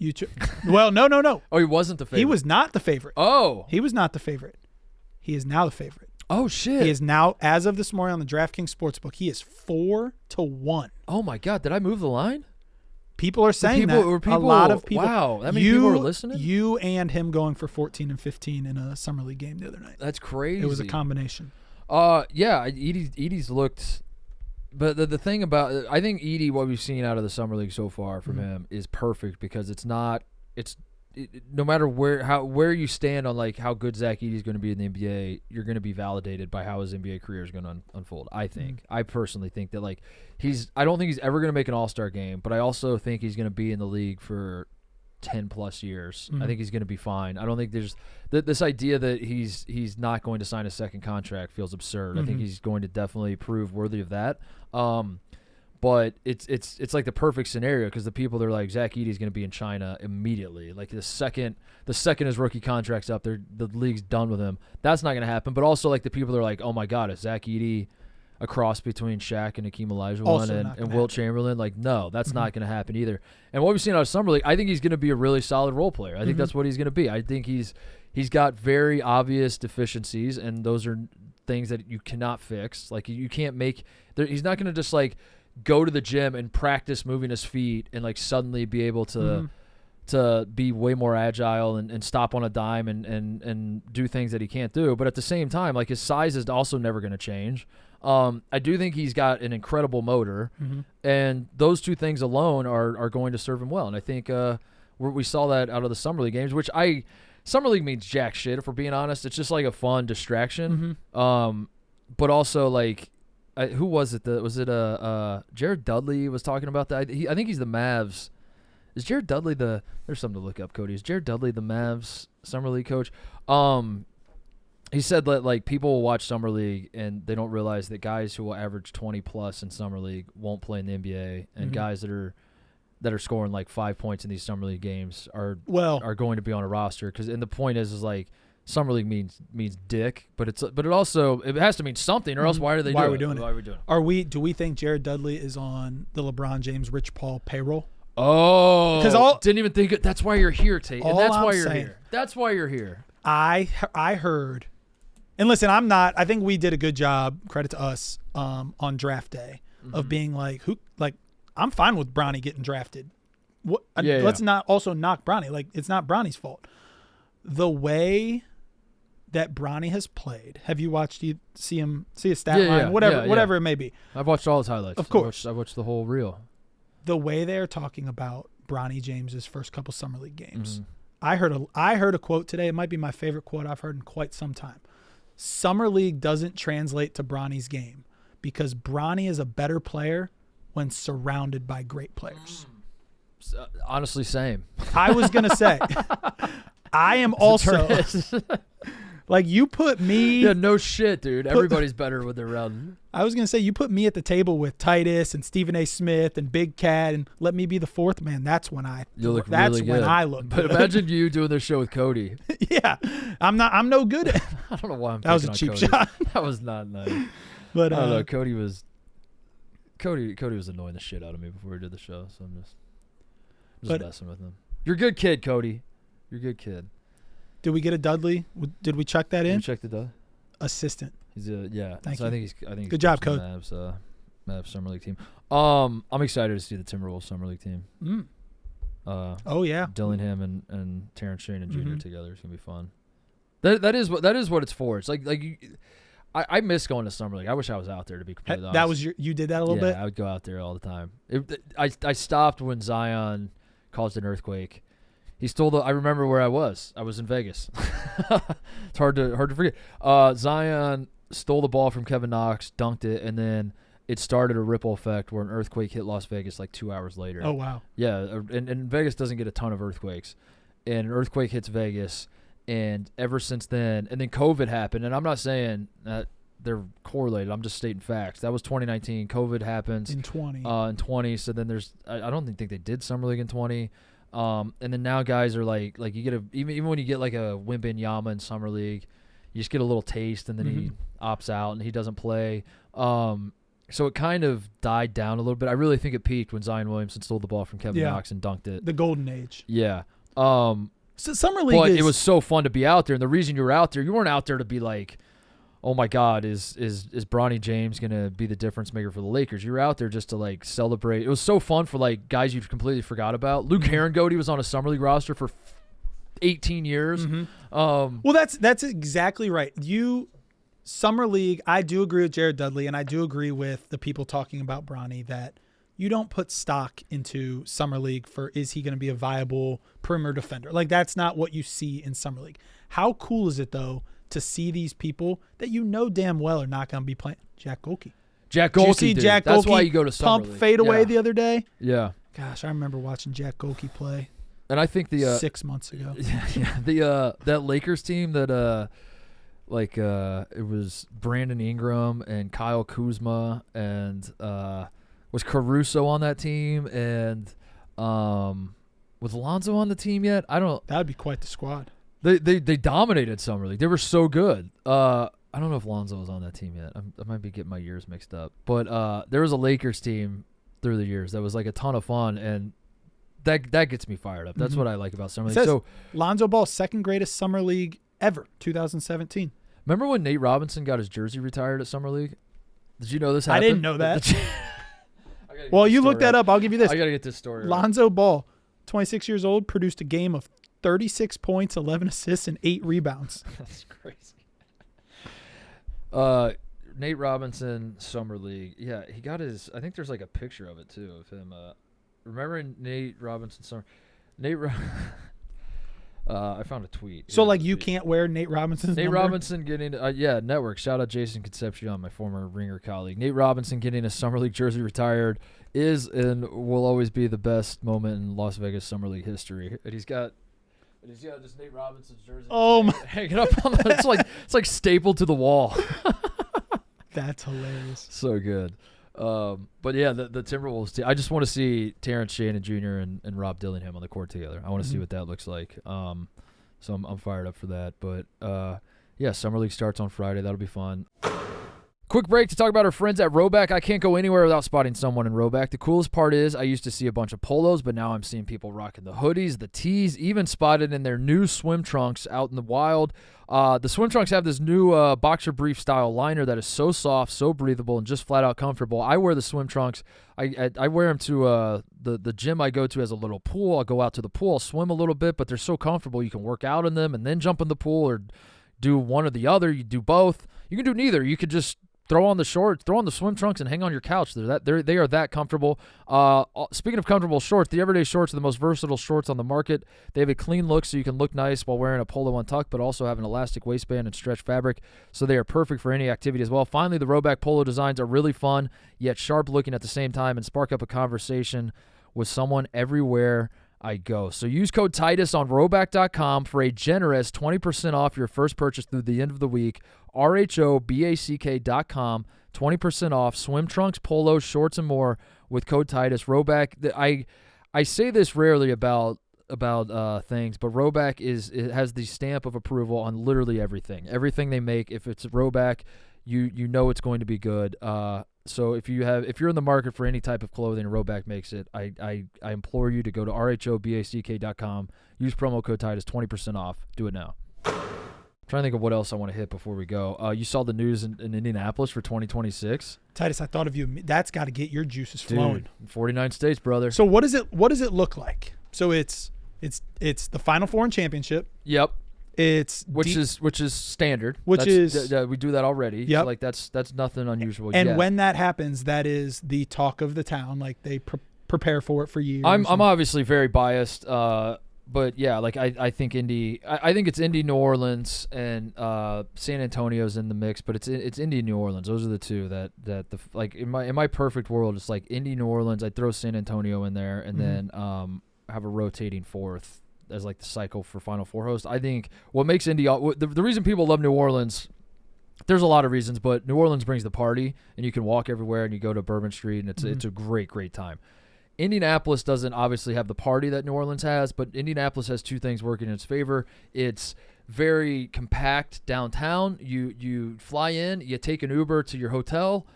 Well, no. Oh, he wasn't the favorite. He was not the favorite. Oh, he was not the favorite. He is now the favorite. Oh shit! He is now, as of this morning on the DraftKings Sportsbook, he is 4-1. Oh my god! Did I move the line? People are saying that. A lot of people. Wow, that many people are listening. You and him going for 14 and 15 in a summer league game the other night. That's crazy. It was a combination. Yeah, Edey's looked. But the thing about, I think Edey, what we've seen out of the summer league so far from him is perfect because no matter where you stand on like how good Zach Edey is going to be in the NBA, you're going to be validated by how his NBA career is going to unfold. I think. I personally think that like I don't think he's ever going to make an All-Star game, but I also think he's going to be in the league for 10 plus years. I think he's going to be fine. I don't think there's this idea that he's not going to sign a second contract feels absurd. I think he's going to definitely prove worthy of that. But it's like the perfect scenario because the people that are like Zach Edey's going to be in China immediately. Like the second his rookie contract's up, the league's done with him. That's not going to happen. But also like the people that are like, oh my god, is Zach Edey a cross between Shaq and Hakeem Olajuwon and Wilt Chamberlain? Like no, that's not going to happen either. And what we've seen out of summer league, I think he's going to be a really solid role player. I think that's what he's going to be. I think he's got very obvious deficiencies, and those are things that you cannot fix. Like you can't make. He's not going to just like go to the gym and practice moving his feet and like suddenly be able to be way more agile and stop on a dime and do things that he can't do. But at the same time, like his size is also never going to change. I do think he's got an incredible motor, and those two things alone are going to serve him well. And I think we saw that out of the summer league games, which summer league means jack shit. If we're being honest, it's just like a fun distraction. But also like, who was it? Was it Jared Dudley was talking about that? I think he's the Mavs. Is Jared Dudley there's something to look up, Cody. Is Jared Dudley the Mavs summer league coach? He said that like people will watch summer league and they don't realize that guys who will average 20 plus in summer league won't play in the NBA, and guys that are scoring like 5 points in these summer league games are going to be on a roster. And the point is like Summer League means dick, but it has to mean something, or else why are they Why doing are we doing it? it? Why are we doing it? Do we think Jared Dudley is on the LeBron James, Rich Paul payroll? Oh, 'Cause didn't even think it. That's why you're here, Tate. And All that's I'm why you're saying- here. That's why you're here. I heard, and listen, I think we did a good job, credit to us, on draft day of being like, I'm fine with Bronny getting drafted. Let's not also knock Bronny. Like, it's not Bronny's fault. The way that Bronny has played, have you watched, see his stat line, whatever it may be. I've watched all his highlights. Of course. I watched the whole reel. The way they're talking about Bronny James's first couple Summer League games. I heard a quote today. It might be my favorite quote I've heard in quite some time. Summer League doesn't translate to Bronny's game because Bronny is a better player when surrounded by great players. Honestly, same. I was going to say, I am also like, you put me. Yeah, no shit, dude. Everybody's better when they're around. I was going to say, you put me at the table with Titus and Stephen A. Smith and Big Cat and let me be the fourth man. That's when I look really good. when I look But good. Imagine you doing this show with Cody. Yeah. I'm no good at I don't know why I'm That was a picking on cheap Cody. shot. That was not nice. But I don't know. Cody was annoying the shit out of me before we did the show, so I'm just messing with him. You're a good kid, Cody. You're a good kid. Did we get a Dudley? Did we check that in? Check the Dud. Assistant. He's yeah. Thank so you. I think he's Good job, coaching Coach. the Mavs Summer League team. I'm excited to see the Timberwolves Summer League team. Oh yeah. Dillingham and Terrence Shannon Jr. together. It's gonna be fun. That is what it's for. It's I miss going to Summer League. I wish I was out there, to be completely honest. That was you did that a little bit? Yeah, I would go out there all the time. I stopped when Zion caused an earthquake. He stole I remember where I was. I was in Vegas. It's hard to forget. Zion stole the ball from Kevin Knox, dunked it, and then it started a ripple effect where an earthquake hit Las Vegas like 2 hours later. Oh, wow. Yeah, and Vegas doesn't get a ton of earthquakes. And an earthquake hits Vegas, and ever since then, and then COVID happened, and I'm not saying that they're correlated. I'm just stating facts. That was 2019. COVID happens. In 20. In 20. So then I don't think they did Summer League in 20. And then now guys are like you get even when you get like a Wembanyama in Summer League, you just get a little taste, and then he opts out and he doesn't play. So it kind of died down a little bit. I really think it peaked when Zion Williamson stole the ball from Kevin Knox and dunked it. The golden age. Yeah. So Summer League but it was so fun to be out there, and the reason you were out there, you weren't out there to be like, oh my God, is Bronny James gonna be the difference maker for the Lakers? You were out there just to like celebrate. It was so fun for like guys you completely forgot about. Luke Herringody was on a Summer League roster for 18 years. Well, that's exactly right. Summer League, I do agree with Jared Dudley, and I do agree with the people talking about Bronny that you don't put stock into Summer League for is he going to be a viable perimeter defender. Like, that's not what you see in Summer League. How cool is it, though, to see these people that you know damn well are not going to be playing? Jack Golke. Did you see Jack That's Golke why you go to Summer pump League. fadeaway the other day? Yeah. Gosh, I remember watching Jack Golke play. And I think the 6 months ago. that Lakers team that it was Brandon Ingram and Kyle Kuzma and was Caruso on that team, and was Alonzo on the team yet? I don't. That would be quite the squad. They dominated Summer League. They were so good. I don't know if Alonzo was on that team yet. I might be getting my years mixed up. But there was a Lakers team through the years that was like a ton of fun, and that gets me fired up. That's what I like about Summer League. So Lonzo Ball, second greatest Summer League ever, 2017. Remember when Nate Robinson got his jersey retired at Summer League? Did you know this happened? I didn't know that. Well, you look that up. I'll give you this. I got to get this story. Lonzo Ball, 26 years old, produced a game of 36 points, 11 assists, and 8 rebounds. That's crazy. Nate Robinson, Summer League. Yeah, he got his – I think there's like a picture of it too of him. Remember Nate Robinson Summer – I found a tweet. So, like, you can't wear Nate Robinson's Nate number? Robinson getting network. Shout out Jason Concepcion, my former Ringer colleague. Nate Robinson getting a Summer League jersey retired is and will always be the best moment in Las Vegas Summer League history. And he's got just Nate Robinson's jersey hanging up on the, it's like stapled to the wall. That's hilarious. So good. But yeah, the Timberwolves team, I just want to see Terrence Shannon Jr. and Rob Dillingham on the court together. I want to see what that looks like. So I'm fired up for that. But yeah, Summer League starts on Friday. That'll be fun. Quick break to talk about our friends at Roback. I can't go anywhere without spotting someone in Roback. The coolest part is I used to see a bunch of polos, but now I'm seeing people rocking the hoodies, the tees, even spotted in their new swim trunks out in the wild. The swim trunks have this new boxer brief style liner that is so soft, so breathable, and just flat out comfortable. I wear the swim trunks. I wear them to the gym I go to has a little pool. I'll go out to the pool, I'll swim a little bit, but they're so comfortable. You can work out in them and then jump in the pool or do one or the other. You do both. You can do neither. You could just throw on the shorts, throw on the swim trunks, and hang on your couch. They are that comfortable. Speaking of comfortable shorts, the everyday shorts are the most versatile shorts on the market. They have a clean look so you can look nice while wearing a polo untucked, but also have an elastic waistband and stretch fabric, so they are perfect for any activity as well. Finally, the Roback polo designs are really fun, yet sharp looking at the same time, and spark up a conversation with someone everywhere I go. So use code Titus on Roback.com for a generous 20% off your first purchase through the end of the week. RHOBACK.com, 20% off swim trunks, polos, shorts, and more with code Titus. Roback. I say this rarely about things, but Roback it has the stamp of approval on literally everything. Everything they make, if it's Roback, you know it's going to be good. So if you're in the market for any type of clothing, Roback makes it. I implore you to go to RHOBACK.com, use promo code Titus, 20% off. Do it now. I'm trying to think of what else I want to hit before we go. You saw the news in Indianapolis for 2026. Titus, I thought of you. That's got to get your juices flowing. 49 states, brother. So what does it look like? So it's the Final Four and championship. Yep. Which is standard. We do that already. Yep. So like that's nothing unusual. And when that happens, that is the talk of the town. Like they prepare for it for years. I'm obviously very biased. But yeah, like I think Indy. I think it's Indy, New Orleans, and San Antonio's in the mix. But it's Indy, New Orleans. Those are the two that like in my perfect world, it's like Indy, New Orleans. I'd throw San Antonio in there, and then have a rotating fourth as like the cycle for Final Four host. I think what makes Indy the reason people love New Orleans. There's a lot of reasons, but New Orleans brings the party, and you can walk everywhere, and you go to Bourbon Street, and it's a great time. Indianapolis doesn't obviously have the party that New Orleans has, but Indianapolis has two things working in its favor. It's very compact downtown. You fly in, you take an Uber to your hotel.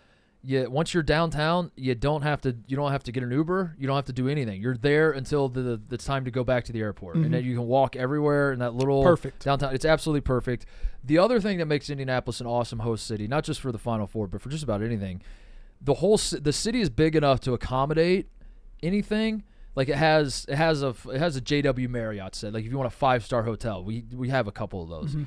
Once you're downtown, you don't have to get an Uber. You don't have to do anything. You're there until it's time to go back to the airport, and then you can walk everywhere in that little downtown. It's absolutely perfect. The other thing that makes Indianapolis an awesome host city, not just for the Final Four, but for just about anything, the city is big enough to accommodate anything. Like it has a JW Marriott set. Like if you want a 5-star hotel, we have a couple of those.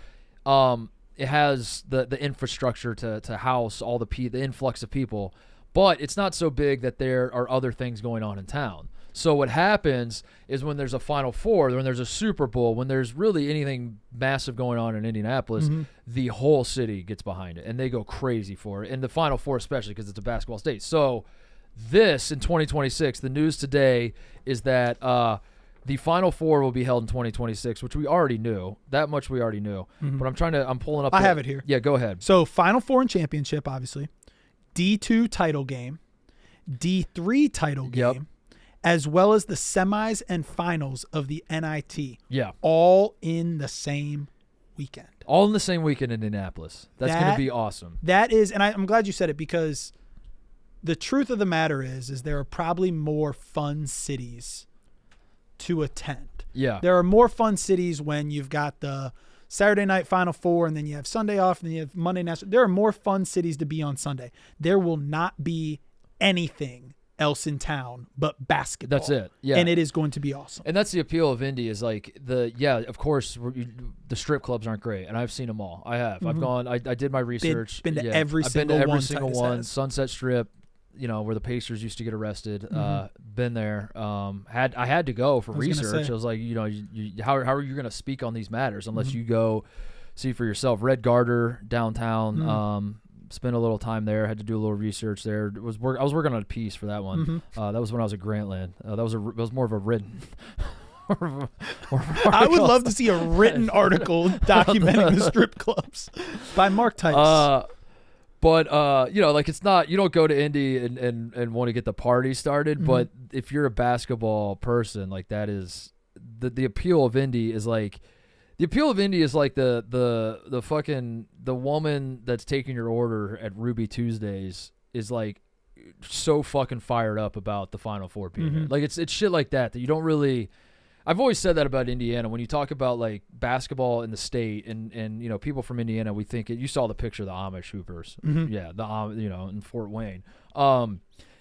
It has the infrastructure to house all the influx of people, but it's not so big that there are other things going on in town. So what happens is when there's a Final Four, when there's a Super Bowl, when there's really anything massive going on in Indianapolis, the whole city gets behind it and they go crazy for it. And the Final Four especially because it's a basketball state. So this in 2026, the news today is that the Final Four will be held in 2026, which we already knew. That much we already knew. But I'm pulling up. I have it here. Yeah, go ahead. So Final Four and championship, obviously. D2 title game. D3 title game. As well as the semis and finals of the NIT. Yeah. All in the same weekend. All in the same weekend in Indianapolis. That's going to be awesome. That is, and I'm glad you said it because the truth of the matter is there are probably more fun cities to attend. Yeah. There are more fun cities when you've got the Saturday night Final Four and then you have Sunday off and then you have Monday night. There are more fun cities to be on Sunday. There will not be anything else in town but basketball. That's it. Yeah. And it is going to be awesome. And that's the appeal of Indy is like of course the strip clubs aren't great and I've seen them all. I have. I've gone I did my research. Been to every single one. Sunset Strip, where the Pacers used to get arrested. Been there. I had to go for research. I was like, how are you going to speak on these matters unless you go see for yourself? Red Garter downtown. Spent a little time there. Had to do a little research there. I was working on a piece for that one. That was when I was at Grantland. That was more of a written. I would love to see a written article documenting the strip clubs by Mark Titus. But like it's not, you don't go to Indy and want to get the party started. But if you're a basketball person, like that is the appeal of Indy is like The appeal of Indy is like the fucking the woman that's taking your order at Ruby Tuesdays is like so fucking fired up about the Final Four being there. Like it's shit like that you don't really. I've always said that about Indiana. When you talk about like basketball in the state and you know people from Indiana, we think you saw the picture of the Amish hoopers, yeah, you know, in Fort Wayne.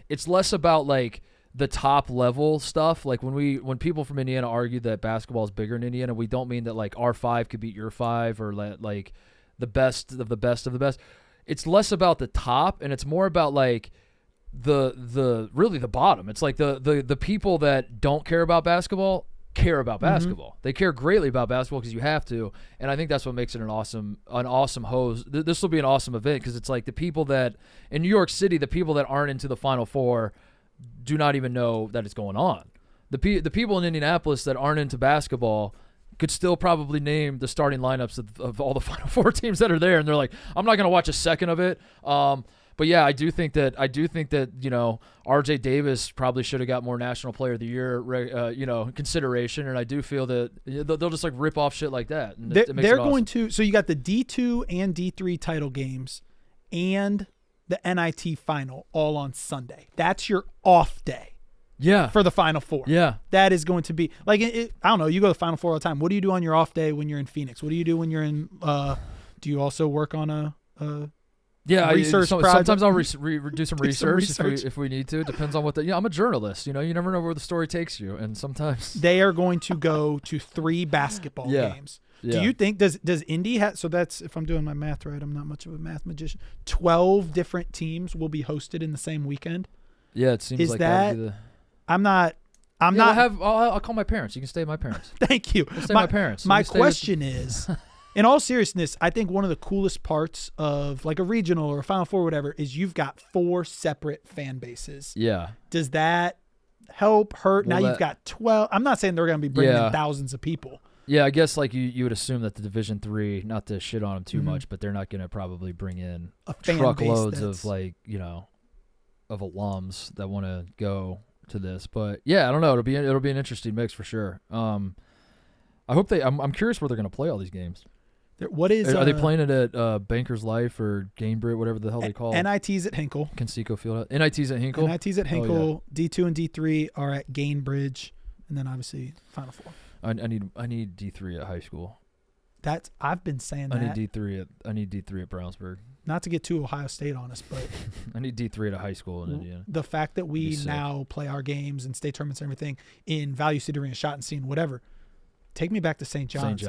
It's less about like the top level stuff. Like when people from Indiana argue that basketball is bigger in Indiana, we don't mean that like our 5 could beat your 5 or like the best of the best of the best. It's less about the top and it's more about like the really the bottom. It's like the people that don't care about basketball care about basketball. They care greatly about basketball because you have to, and I think that's what makes it an awesome hose. This will be an awesome event because it's like the people that in New York City, the people that aren't into the Final Four do not even know that it's going on. The people in Indianapolis that aren't into basketball could still probably name the starting lineups of all the Final Four teams that are there, and they're like, I'm not going to watch a second of it. But yeah, I do think that you know R.J. Davis probably should have got more National Player of the Year you know consideration, and I do feel that they'll just like rip off shit like that. And they're going to. So you got the D2 and D3 title games, and the NIT final all on Sunday. That's your off day. Yeah. For the Final Four. Yeah. That is going to be like I don't know. You go to the Final Four all the time. What do you do on your off day when you're in Phoenix? What do you do when you're in? Do you also work on a research project? Sometimes I'll do some research if we need to. It depends on what I'm a journalist. You know, you never know where the story takes you, and sometimes they are going to go to 3 basketball games. Yeah. Do you think does Indy have? So that's if I'm doing my math right. I'm not much of a math magician. 12 different teams will be hosted in the same weekend. Yeah, it seems like that. Would be I'm not. I'll call my parents. You can stay at my parents. Thank you. I'll stay at my parents. My question is. In all seriousness, I think one of the coolest parts of like a regional or a Final Four or whatever is you've got 4 separate fan bases. Yeah. Does that help, hurt? Now you've got 12. I'm not saying they're going to be bringing in thousands of people. Yeah, I guess like you would assume that the Division III, not to shit on them too much, but they're not going to probably bring in truckloads of like, you know, of alums that want to go to this. But yeah, I don't know. It'll be an interesting mix for sure. I hope I'm curious where they're going to play all these games. What is? Are they playing it at Bankers Life or Gainbridge, whatever the hell they call it? NIT's at Hinkle. Conseco Field. NIT's at Hinkle. NIT's at Hinkle. Oh, yeah. D2 and D3 are at Gainbridge, and then obviously Final Four. I need D3 at high school. I've been saying that. I need D3 at Brownsburg. Not to get too Ohio State on us, but I need D3 at a high school in Indiana. The fact that we now play our games and state tournaments and everything in Value City Arena, Schottenstein, whatever. Take me back to St. John's.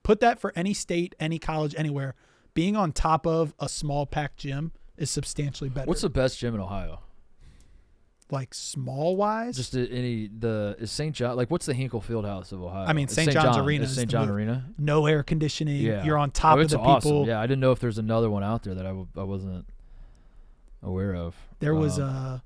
Put that for any state, any college, anywhere. Being on top of a small packed gym is substantially better. What's the best gym in Ohio? Like small wise? Just is St. John, like what's the Hinkle Fieldhouse of Ohio? I mean, St. John's Arena. St. John Arena. No air conditioning. Yeah. You're on top of the awesome. people. Yeah, I didn't know if there's another one out there that I wasn't aware of. There was a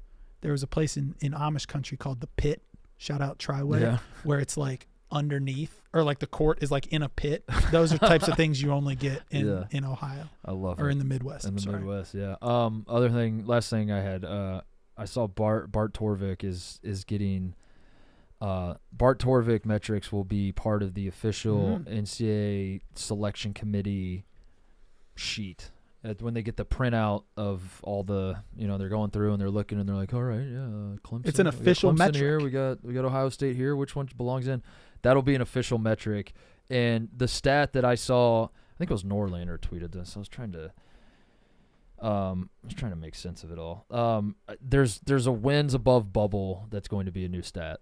place in Amish country called the Pit. Shout out Triway, where it's like underneath, or like the court is like in a pit. Those are types of things you only get in Ohio. I love it. Or in the Midwest. Midwest, yeah. Last thing I had, I saw Bart Torvik is getting Bart Torvik metrics will be part of the official NCAA selection committee sheet. When they get the printout of all the, they're going through and they're looking and they're like, all right, Clemson. It's an official metric. Here. We got Ohio State here. Which one belongs in? That'll be an official metric. And the stat that I saw, I think it was Norlander tweeted this. I was trying to make sense of it all. There's a wins above bubble that's going to be a new stat.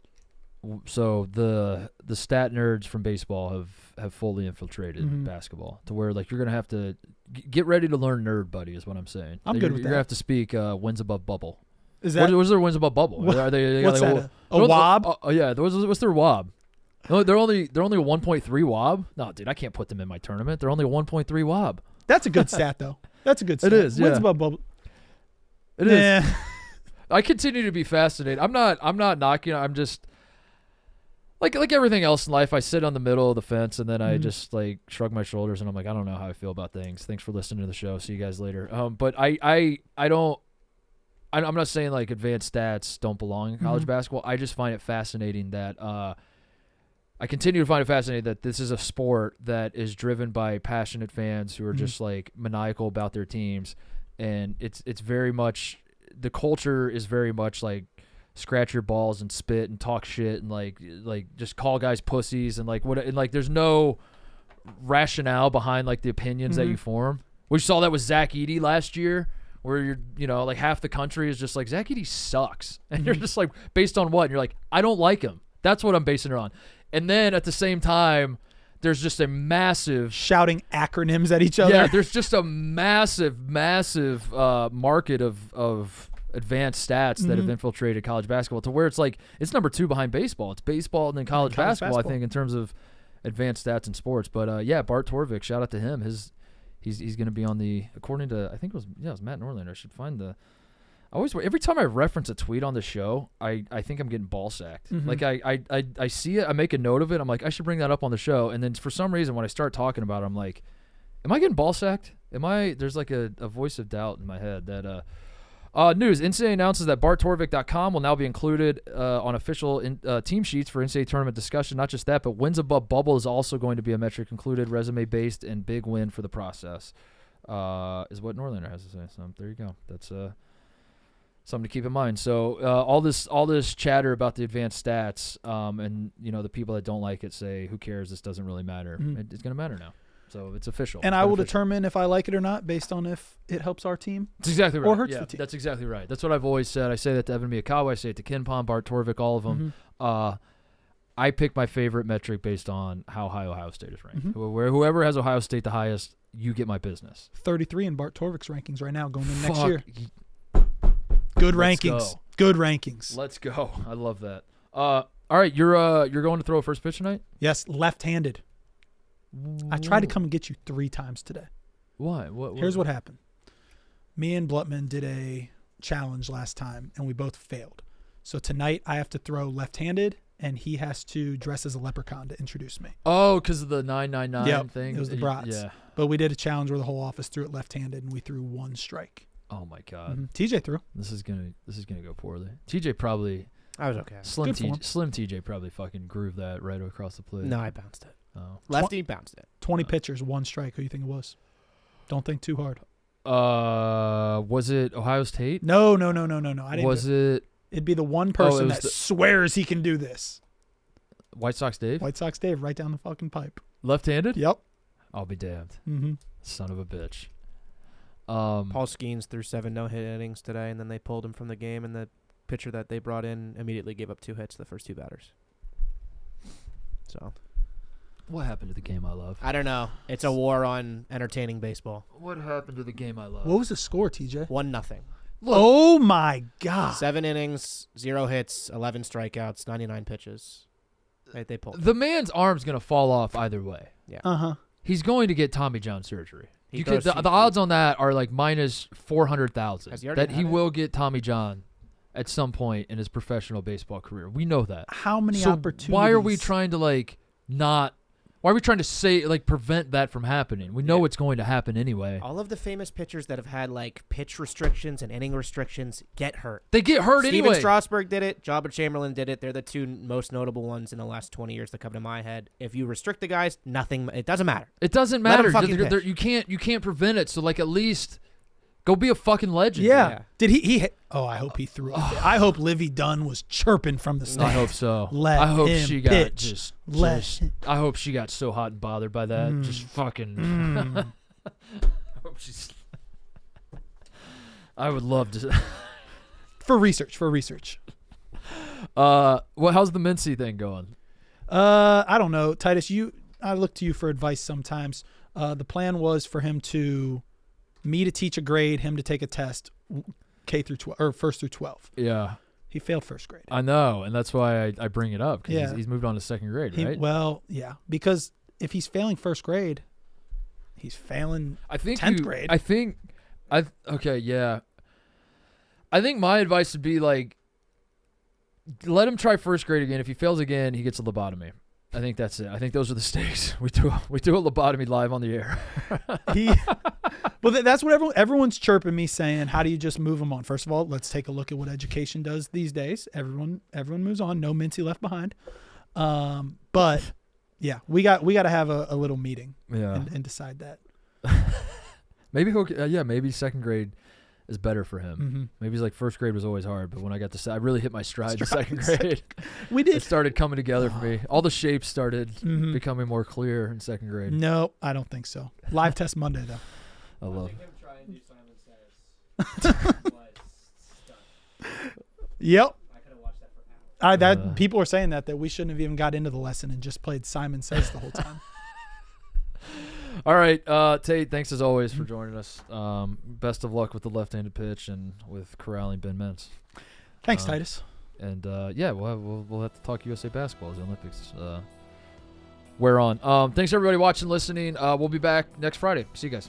So the stat nerds from baseball have fully infiltrated basketball to where like you're gonna have to get ready to learn nerd buddy is what I'm saying. I'm good with that. You're gonna have to speak wins above bubble. Is that what's their wins above bubble? Are they what's like, that? A wob? Yeah. What's their wob? No, they're only a 1.3 wob. No, dude, I can't put them in my tournament. They're only a 1.3 wob. That's a good stat though. That's a good stat. It is. Wins yeah. above bubble. It is. I continue to be fascinated. I'm not knocking. I'm just. Like everything else in life, I sit on the middle of the fence and then I just like shrug my shoulders and I'm like, I don't know how I feel about things. Thanks for listening to the show. See you guys later. But I'm not saying like advanced stats don't belong in college basketball. I just find it fascinating that I continue to find it fascinating that this is a sport that is driven by passionate fans who are just like maniacal about their teams, and it's very much the culture is very much like scratch your balls and spit and talk shit and like just call guys pussies and like what and like there's no rationale behind like the opinions that you form. We saw that with Zach Edey last year, where you're like half the country is just like Zach Edey sucks, and you're just like based on what? And you're like I don't like him. That's what I'm basing it on. And then at the same time, there's just a massive shouting acronyms at each other. Yeah, there's just a massive market of advanced stats that have infiltrated college basketball to where it's like it's number 2 behind baseball. It's baseball and then college basketball, I think, in terms of advanced stats in sports. But yeah, Bart Torvik, shout out to him. He's going to be on the, according to, I think it was Matt Norlander. I should find the. Every time I reference a tweet on the show, I think I'm getting ball sacked. Like I see it, I make a note of it. I'm like, I should bring that up on the show. And then for some reason, when I start talking about it, I'm like, am I getting ball sacked? There's like a voice of doubt in my head that, news, NCAA announces that BartTorvik.com will now be included on official team sheets for NCAA tournament discussion. Not just that, but wins above bubble is also going to be a metric included, resume-based, and big win for the process, is what Norlander has to say. So there you go. That's something to keep in mind. So all this chatter about the advanced stats, and the people that don't like it say, "Who cares? This doesn't really matter." It's going to matter now, so it's official. And I will determine if I like it or not based on if it helps our team. That's exactly right. Or hurts the team. That's exactly right. That's what I've always said. I say that to Evan Miyakawa. I say it to Ken Pom, Bart Torvik, all of them. I pick my favorite metric based on how high Ohio State is ranked. Whoever has Ohio State the highest, you get my business. 33 in Bart Torvik's rankings right now going into next year. Good rankings. Good rankings. Let's go. I love that. All right, you're going to throw a first pitch tonight? Yes, left-handed. I tried to come and get you 3 times today. Why? Here's what happened. Me and Blutman did a challenge last time, and we both failed. So tonight I have to throw left-handed, and he has to dress as a leprechaun to introduce me. Oh, because of the 999 thing? It was the brats. Yeah. But we did a challenge where the whole office threw it left-handed, and we threw 1 strike. Oh my God. TJ threw. This is gonna go poorly. TJ probably. I was okay. Slim TJ probably fucking grooved that right across the plate. No, I bounced it. Oh. Lefty bounced it. 20 pitchers, 1 strike. Who do you think it was? Don't think too hard. Was it Ohio State? No. I didn't. Was it? It'd be the one person that swears he can do this. White Sox Dave? White Sox Dave, right down the fucking pipe. Left-handed? Yep. I'll be damned. Son of a bitch. Paul Skeens threw 7 no-hit innings today, and then they pulled him from the game, and the pitcher that they brought in immediately gave up 2 hits to the first 2 batters. So, what happened to the game I love? I don't know. It's a war on entertaining baseball. What happened to the game I love? What was the score, TJ? 1-0. Oh my God! 7 innings, 0 hits, 11 strikeouts, 99 pitches. They pulled. The man's arm's gonna fall off either way. Yeah. He's going to get Tommy John surgery. The odds on that are like minus 400,000 that he will get Tommy John at some point in his professional baseball career. We know that. How many opportunities? Why are we trying to why are we trying to prevent that from happening? We know it's going to happen anyway. All of the famous pitchers that have had pitch restrictions and inning restrictions get hurt. They get hurt anyway. Steven Strasburg did it. Jobber Chamberlain did it. They're the 2 most notable ones in the last 20 years that come to my head. If you restrict the guys, nothing. It doesn't matter. It doesn't matter. Let 'em fucking You can't prevent it. So at least go be a fucking legend. Yeah. Did he hit? Oh, I hope he threw it. I hope Livy Dunn was chirping from the stands. I hope so. I hope him she pitch. got I hope she got so hot and bothered by that. Just fucking. I hope she's. I would love to. For research. How's the Mincy thing going? I don't know, Titus. I look to you for advice sometimes. The plan was for me to teach a grade, him to take a test, K through 12 or 1st through 12. Yeah. He failed 1st grade. I know, and that's why I bring it up because he's moved on to 2nd grade, right? Well, yeah, because if he's failing 1st grade, he's failing 10th grade. I think my advice would be let him try 1st grade again. If he fails again, he gets a lobotomy. I think that's it. I think those are the stakes. We do a lobotomy live on the air. Well, that's what everyone's chirping me saying. How do you just move them on? First of all, let's take a look at what education does these days. Everyone moves on. No Mincy left behind. But yeah, we got to have a little meeting and decide that. Maybe maybe second grade is better for him. Mm-hmm. Maybe he's like first grade was always hard, but when I got to I really hit my stride in second grade. We did. It started coming together for me. All the shapes started becoming more clear in second grade. No, I don't think so. Live test Monday though. I love him try and do Simon Says. Yep. I could have watched that for hours. People are saying that we shouldn't have even got into the lesson and just played Simon Says the whole time. All right, Tate, thanks as always for joining us. Best of luck with the left-handed pitch and with corralling Ben Mentz. Thanks, Titus. And we'll have to talk USA basketball as the Olympics wear on. Thanks everybody watching, listening. We'll be back next Friday. See you guys.